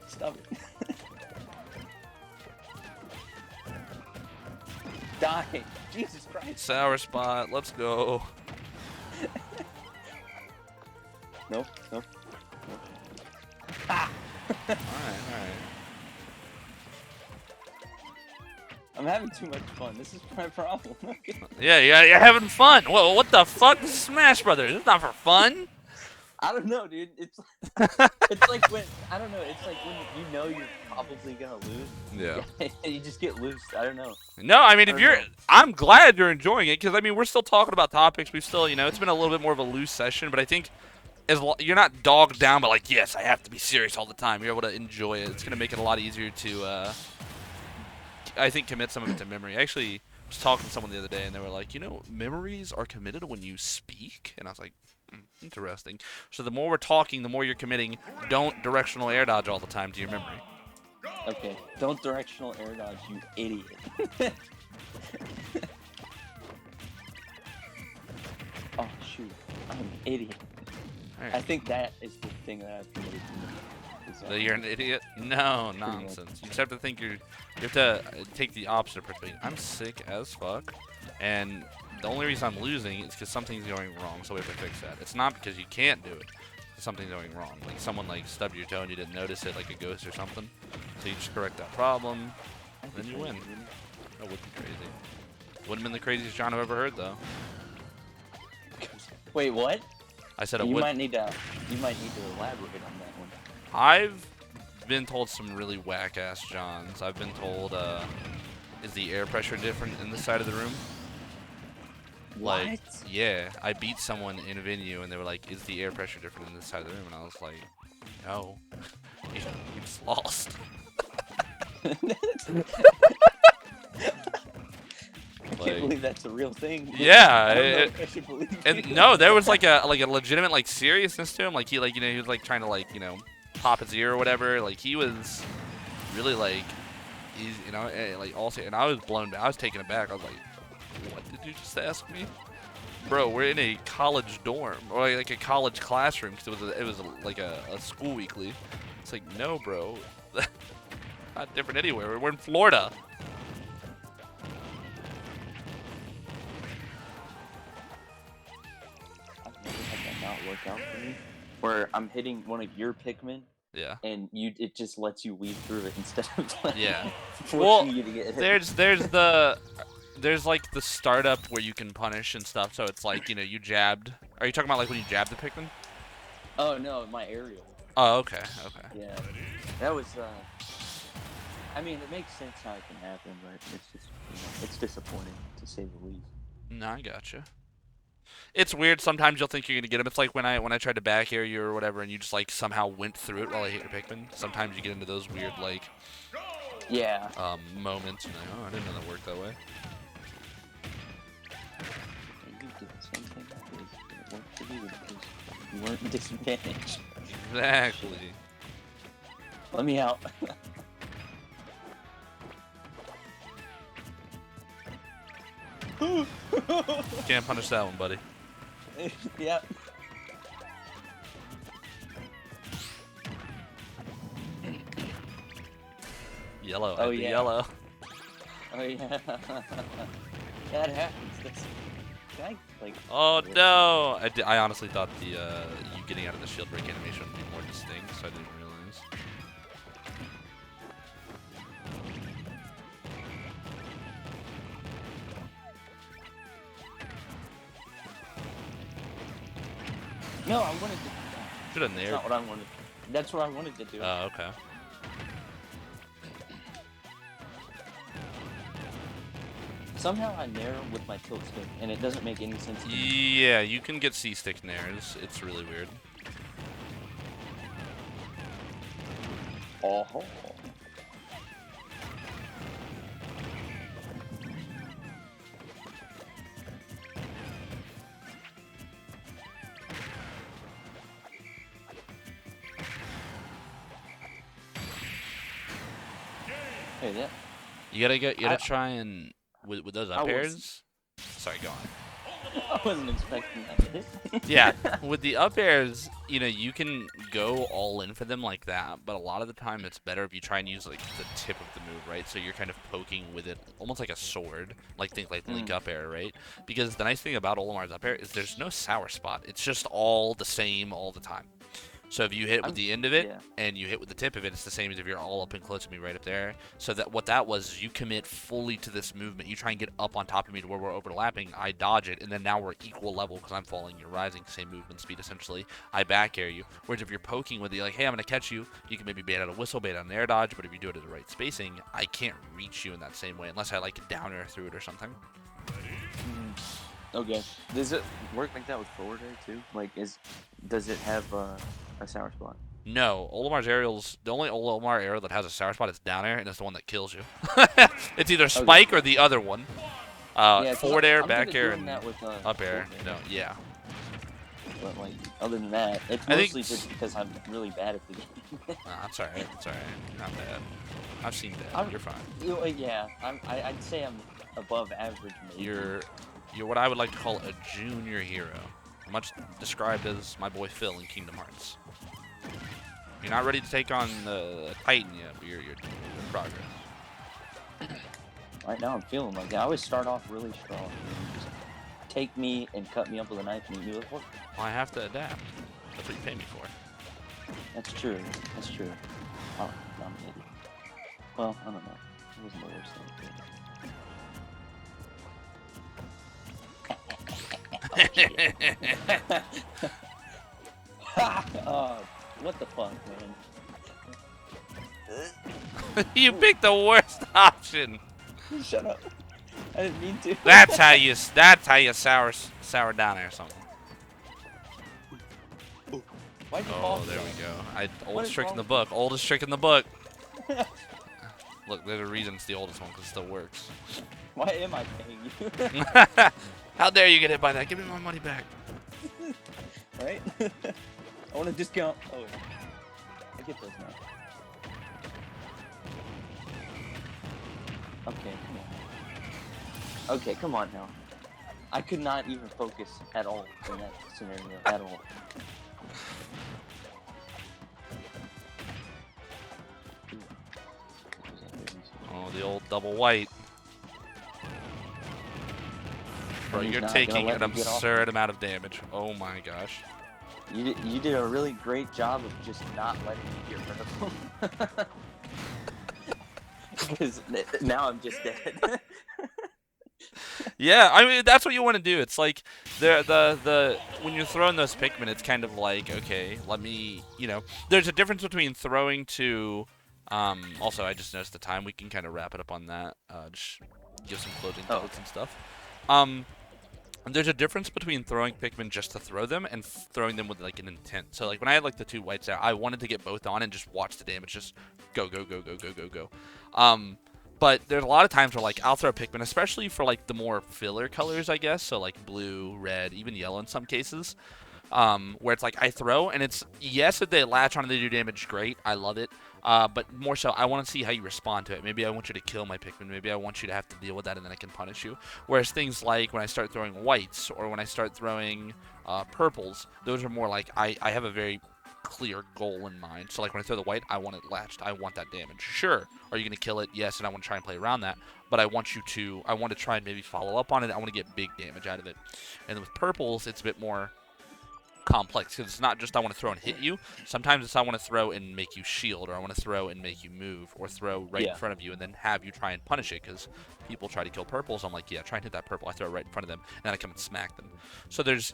[SPEAKER 1] Stop it. Die. Jesus Christ.
[SPEAKER 2] Sour spot. Let's go.
[SPEAKER 1] Nope.
[SPEAKER 2] Alright.
[SPEAKER 1] I'm having too much fun. This is my problem.
[SPEAKER 2] Yeah, you're having fun. Whoa, what the fuck? This is Smash Brothers. It's not for fun.
[SPEAKER 1] I don't know, dude. It's like when It's like when you know you're probably gonna lose.
[SPEAKER 2] Yeah.
[SPEAKER 1] You just get loose. I don't know.
[SPEAKER 2] No, I mean, I'm glad you're enjoying it because I mean, we're still talking about topics. We still, it's been a little bit more of a loose session, but I think you're not dogged down, but like, yes, I have to be serious all the time. You're able to enjoy it. It's gonna make it a lot easier to, I think, commit some of it to memory. I actually was talking to someone the other day, and they were like, memories are committed when you speak, and I was like. Interesting. So the more we're talking, the more you're committing. Don't directional air dodge all the time to your memory.
[SPEAKER 1] Okay. Don't directional air dodge, you idiot. Oh shoot, I'm an idiot. Right. I think that is the thing that I've committed to.
[SPEAKER 2] That you're an idiot? No, nonsense. You just have to think you have to take the opposite perspective. I'm sick as fuck, and the only reason I'm losing is because something's going wrong, so we have to fix that. It's not because you can't do it. Something's going wrong. Like someone stubbed your toe and you didn't notice it, like a ghost or something. So you just correct that problem, and then you win. That would be crazy. Wouldn't have been the craziest John I've ever heard, though.
[SPEAKER 1] Wait, what?
[SPEAKER 2] I said
[SPEAKER 1] you might need to elaborate on that one.
[SPEAKER 2] I've been told some really whack-ass Johns. I've been told, is the air pressure different in this side of the room?
[SPEAKER 1] What?
[SPEAKER 2] Yeah, I beat someone in a venue, and they were like, "Is the air pressure different in this side of the room?" And I was like, "No, you just lost."
[SPEAKER 1] I can't believe that's a real thing.
[SPEAKER 2] Yeah,
[SPEAKER 1] I don't know if I should believe
[SPEAKER 2] and no, there was like a legitimate seriousness to him. Like he he was trying to pop his ear or whatever. Like he was really he's also, and I was blown back. I was taken aback. I was like, what did you just ask me? Bro, we're in a college dorm, or like a college classroom, because it was a school weekly. It's like, no, bro. Not different anywhere. We're in Florida.
[SPEAKER 1] I've never had that not work out for me. Where I'm hitting one of your Pikmin.
[SPEAKER 2] Yeah.
[SPEAKER 1] And it just lets you weave through it instead of
[SPEAKER 2] forcing
[SPEAKER 1] you to get hit.
[SPEAKER 2] There's the startup where you can punish and stuff, so it's you jabbed. Are you talking about when you jabbed the Pikmin?
[SPEAKER 1] Oh no, my aerial.
[SPEAKER 2] Oh, okay.
[SPEAKER 1] Yeah. That was I mean, it makes sense how it can happen, but it's just it's disappointing to say the least.
[SPEAKER 2] No, I gotcha. It's weird. Sometimes you'll think you're gonna get him. It's like when I tried to back air you or whatever, and you just somehow went through it while I hit your Pikmin. Sometimes you get into those weird moments, and oh, I didn't know that worked that way.
[SPEAKER 1] You weren't disadvantaged.
[SPEAKER 2] Exactly.
[SPEAKER 1] Let me out.
[SPEAKER 2] Can't punish that one, buddy.
[SPEAKER 1] Yep.
[SPEAKER 2] Yellow.
[SPEAKER 1] Oh yeah.
[SPEAKER 2] Yellow.
[SPEAKER 1] Oh yeah. That happens.
[SPEAKER 2] Oh no! I honestly thought the you getting out of the shield break animation would be more distinct, so I didn't realize.
[SPEAKER 1] No, I wanted to.
[SPEAKER 2] Should have nailed.
[SPEAKER 1] That's not what I wanted. That's what I wanted to do.
[SPEAKER 2] Oh, okay.
[SPEAKER 1] Somehow I nair with my tilt stick, and it doesn't make any sense to me.
[SPEAKER 2] Yeah, you can get C-stick nairs. It's really weird.
[SPEAKER 1] Oh. Hey, that.
[SPEAKER 2] You gotta go. You gotta try and with those up airs. Sorry, go on.
[SPEAKER 1] I wasn't expecting that.
[SPEAKER 2] Yeah, with the up airs, you know, you can go all in for them like that, but a lot of the time it's better if you try and use like the tip of the move, right? So you're kind of poking with it, almost like a sword, like think like the link up air, right? Because the nice thing about Olimar's up air is there's no sour spot. It's just all the same all the time. So if you hit with the end of it and you hit with the tip of it, it's the same as if you're all up and close to me right up there. So that what that was is you commit fully to this movement. You try and get up on top of me to where we're overlapping. I dodge it, and then now we're equal level because I'm falling. You're rising, same movement speed essentially. I back air you. Whereas if you're poking with it, like, hey, I'm gonna catch you, you can maybe bait out a whistle, bait out an air dodge. But if you do it at the right spacing, I can't reach you in that same way unless I like down air through it or something.
[SPEAKER 1] Okay. Does it work like that with forward air too? Like, does it have a sour spot?
[SPEAKER 2] No, Olimar's aerials. The only Olimar aerial that has a sour spot is down air, and it's the one that kills you. It's either spike or the other one. Forward air, back air, and up air. No, yeah.
[SPEAKER 1] But like, other than that, it's mostly just because I'm really bad at the game.
[SPEAKER 2] That's alright. It's alright. Not bad. I've seen that. You're fine.
[SPEAKER 1] Yeah, I'd say I'm above average. Maybe.
[SPEAKER 2] You're what I would like to call a junior hero, much described as my boy Phil in Kingdom Hearts. You're not ready to take on the Titan yet, but you're in progress.
[SPEAKER 1] Right now I'm feeling like that. I always start off really strong. Just take me and cut me up with a knife and eat me with a fork.
[SPEAKER 2] Well, I have to adapt. That's what you pay me for.
[SPEAKER 1] That's true. That's true. Oh, I'm an idiot. Well, I don't know. It wasn't the worst thing. What the fuck, man?
[SPEAKER 2] You picked the worst option.
[SPEAKER 1] Shut up. I didn't mean to.
[SPEAKER 2] That's how you sour down there or something.
[SPEAKER 1] Why'd you fall?
[SPEAKER 2] There we go. Oldest trick in the book. Oldest trick in the book. Look, there's a reason it's the oldest one because it still works.
[SPEAKER 1] Why am I paying you?
[SPEAKER 2] How dare you get hit by that? Give me my money back.
[SPEAKER 1] Right? I want a discount. Oh, I get those now. Okay, come on. Okay, come on now. I could not even focus at all in that scenario, at all.
[SPEAKER 2] Oh, the old double white. Bro, you're taking an absurd amount of damage. Oh my gosh.
[SPEAKER 1] You did a really great job of just not letting me get rid of them. Because now I'm just dead.
[SPEAKER 2] Yeah, I mean that's what you want to do. It's like the when you're throwing those Pikmin, it's kind of like, okay, let me, there's a difference between throwing to also I just noticed the time. We can kind of wrap it up on that. Just give some closing thoughts and stuff. There's a difference between throwing Pikmin just to throw them and throwing them with like an intent. So like when I had like the two whites out, I wanted to get both on and just watch the damage just go. But there's a lot of times where like I'll throw Pikmin, especially for like the more filler colors, I guess. So like blue, red, even yellow in some cases. Where it's like I throw and it's, yes, if they latch on and they do damage, great, I love it. But more so, I want to see how you respond to it. Maybe I want you to kill my Pikmin. Maybe I want you to have to deal with that and then I can punish you. Whereas things like when I start throwing whites or when I start throwing purples, those are more like I have a very clear goal in mind. So like when I throw the white, I want it latched. I want that damage. Sure. Are you going to kill it? Yes, and I want to try and play around that. But I want to try and maybe follow up on it. I want to get big damage out of it. And then with purples, it's a bit more complex because it's not just I want to throw and hit you. Sometimes it's I want to throw and make you shield, or I want to throw and make you move, or throw right in front of you and then have you try and punish it because people try to kill purples. I'm like, yeah, try and hit that purple. I throw it right in front of them and then I come and smack them. So there's,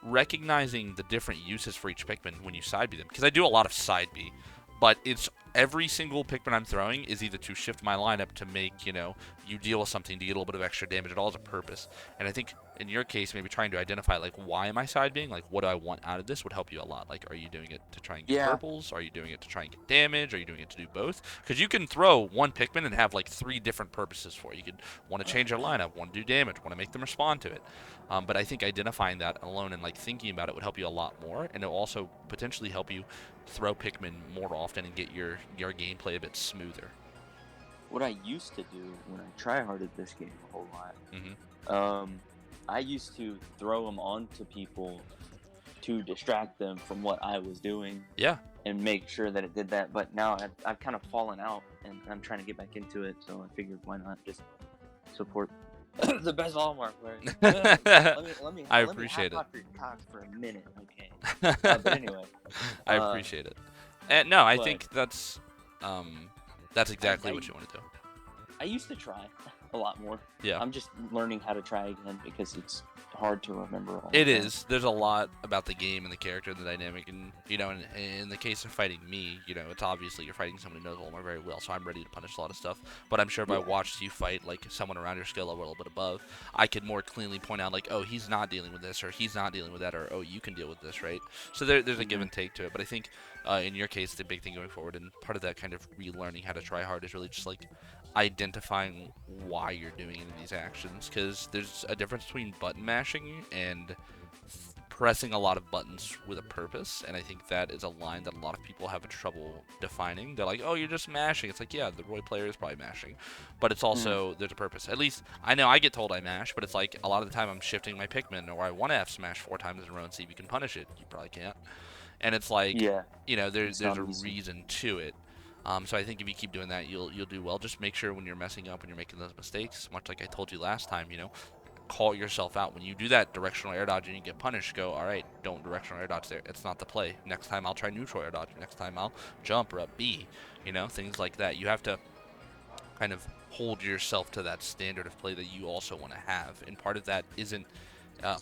[SPEAKER 2] recognizing the different uses for each Pikmin when you side B them, because I do a lot of side B, but it's every single Pikmin I'm throwing is either to shift my lineup to make, you deal with something to get a little bit of extra damage. It all has a purpose. And I think in your case, maybe trying to identify, like, why am I side being? Like, what do I want out of this would help you a lot. Like, are you doing it to try and get purples? Are you doing it to try and get damage? Are you doing it to do both? Because you can throw one Pikmin and have, like, 3 different purposes for it. You could want to change your lineup, want to do damage, want to make them respond to it. But I think identifying that alone and, like, thinking about it would help you a lot more. And it'll also potentially help you throw Pikmin more often and get your gameplay a bit smoother.
[SPEAKER 1] What I used to do when I tryharded this game a whole lot, I used to throw them onto people to distract them from what I was doing.
[SPEAKER 2] Yeah.
[SPEAKER 1] And make sure that it did that. But now I've kind of fallen out, and I'm trying to get back into it. So I figured, why not just support the best Walmart player? let me
[SPEAKER 2] appreciate it.
[SPEAKER 1] Your cock for a minute, okay? But anyway,
[SPEAKER 2] I appreciate it. And no, I think that's exactly what you want to do.
[SPEAKER 1] I used to try a lot more.
[SPEAKER 2] Yeah.
[SPEAKER 1] I'm just learning how to try again because it's hard to remember all.
[SPEAKER 2] It is. There's a lot about the game and the character and the dynamic, and in the case of fighting me, it's obviously you're fighting someone who knows Olimar very well, so I'm ready to punish a lot of stuff. But I'm sure if I watched you fight like someone around your skill level a little bit above, I could more cleanly point out like, oh, he's not dealing with this, or he's not dealing with that, or oh, you can deal with this, right? So there's a give and take to it. But I think in your case, the big thing going forward, and part of that kind of relearning how to try hard is really just like identifying why you're doing any of these actions, because there's a difference between button mashing and pressing a lot of buttons with a purpose, and I think that is a line that a lot of people have trouble defining. They're like, oh, you're just mashing. It's like, yeah, the Roy player is probably mashing, but it's also there's a purpose. At least I know I get told I mash, but it's like a lot of the time I'm shifting my Pikmin, or I want to have smash 4 times in a row and see if you can punish it. You probably can't, and it's like, there's a reason to it. So I think if you keep doing that, you'll do well. Just make sure when you're messing up, when you're making those mistakes, much like I told you last time, call yourself out. When you do that directional air dodge and you get punished, go, all right, don't directional air dodge there. It's not the play. Next time I'll try neutral air dodge. Next time I'll jump or up B. Things like that. You have to kind of hold yourself to that standard of play that you also want to have. And part of that isn't.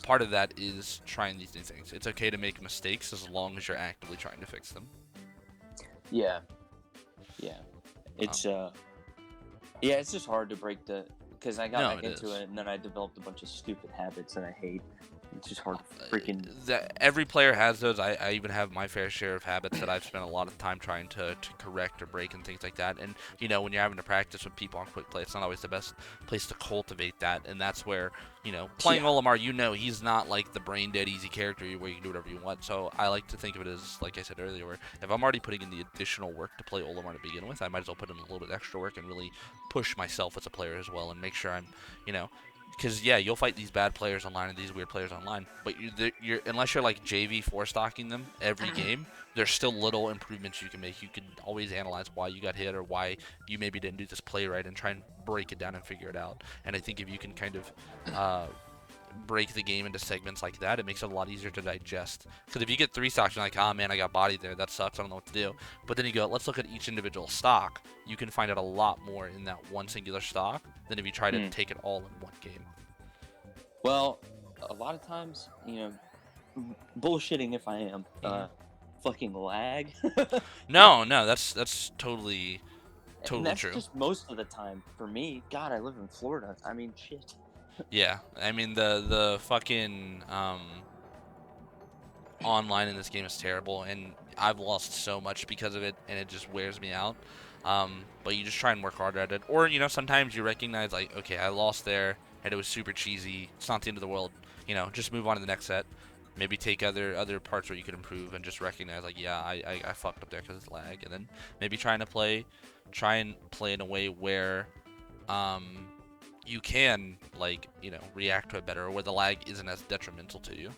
[SPEAKER 2] Part of that is trying these new things. It's okay to make mistakes as long as you're actively trying to fix them.
[SPEAKER 1] Yeah. Yeah, it's it's just hard to break because I got back into it, and then I developed a bunch of stupid habits that I hate. It's just hard to freaking.
[SPEAKER 2] Every player has those. I even have my fair share of habits that I've spent a lot of time trying to correct or break and things like that. And when you're having to practice with people on quick play, it's not always the best place to cultivate that. And that's where playing Olimar, he's not like the brain dead easy character where you can do whatever you want. So I like to think of it as, like I said earlier, where if I'm already putting in the additional work to play Olimar to begin with, I might as well put in a little bit extra work and really push myself as a player as well, and make sure I'm because you'll fight these bad players online and these weird players online, but you're unless you're like JV 4-stocking them every game, there's still little improvements you can make. You can always analyze why you got hit or why you maybe didn't do this play right and try and break it down and figure it out. And I think if you can kind of break the game into segments like that, it makes it a lot easier to digest. Because if you get 3 stocks, you're like, oh man, I got bodied there, that sucks, I don't know what to do. But then you go, let's look at each individual stock. You can find out a lot more in that one singular stock than if you try to take it all in one game.
[SPEAKER 1] Well, a lot of times, bullshitting if I am, fucking lag.
[SPEAKER 2] No, that's totally
[SPEAKER 1] and that's
[SPEAKER 2] true.
[SPEAKER 1] Just most of the time for me. God, I live in Florida. I mean, shit.
[SPEAKER 2] Yeah, I mean the fucking online in this game is terrible, and I've lost so much because of it, and it just wears me out. But you just try and work harder at it, or sometimes you recognize like, okay, I lost there, and it was super cheesy. It's not the end of the world. Just move on to the next set. Maybe take other parts where you could improve, and just recognize like, yeah, I fucked up there because it's lag, and then maybe try and play in a way where you can react to it better, or where the lag isn't as detrimental to you.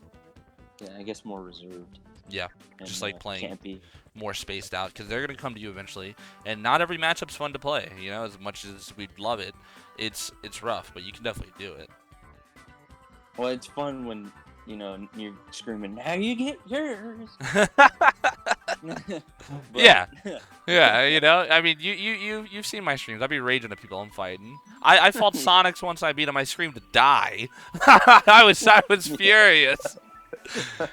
[SPEAKER 1] Yeah, I guess more reserved.
[SPEAKER 2] Yeah, and, just like playing more spaced out, because they're gonna come to you eventually, and not every matchup's fun to play. As much as we'd love it, it's rough, but you can definitely do it.
[SPEAKER 1] Well, it's fun when you're screaming, "Now you get yours."
[SPEAKER 2] Yeah. I mean, you've seen my streams. I'd be raging at people I'm fighting. I fought Sonics once. I beat him. I screamed to die. I was furious.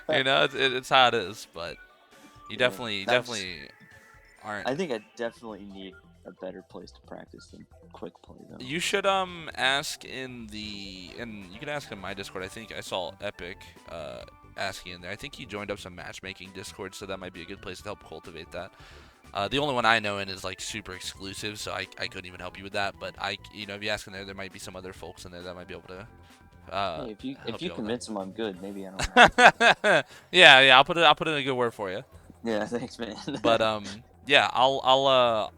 [SPEAKER 2] It's how it is. But you definitely aren't.
[SPEAKER 1] I think I definitely need a better place to practice than quick play though.
[SPEAKER 2] You should ask in the, and you can ask in my Discord. I think I saw Epic asking in there. I think he joined up some matchmaking Discord, so that might be a good place to help cultivate that. The only one I know in is like super exclusive, so I couldn't even help you with that. But if you ask in there might be some other folks in there that might be able to.
[SPEAKER 1] Hey, if you
[SPEAKER 2] help
[SPEAKER 1] convince them I'm good, maybe I don't have to.
[SPEAKER 2] Yeah, I'll put in a good word for you.
[SPEAKER 1] Yeah, thanks, man.
[SPEAKER 2] But yeah, I'll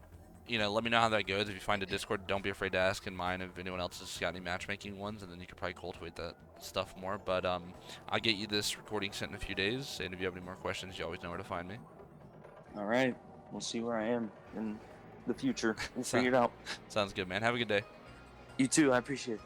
[SPEAKER 2] let me know how that goes. If you find a Discord, don't be afraid to ask in mine if anyone else has got any matchmaking ones, and then you could probably cultivate that stuff more. But I'll get you this recording sent in a few days, and if you have any more questions, you always know where to find me.
[SPEAKER 1] All right, we'll see where I am in the future. We'll figure it out.
[SPEAKER 2] Sounds good, man. Have a good day.
[SPEAKER 1] You too. I appreciate it.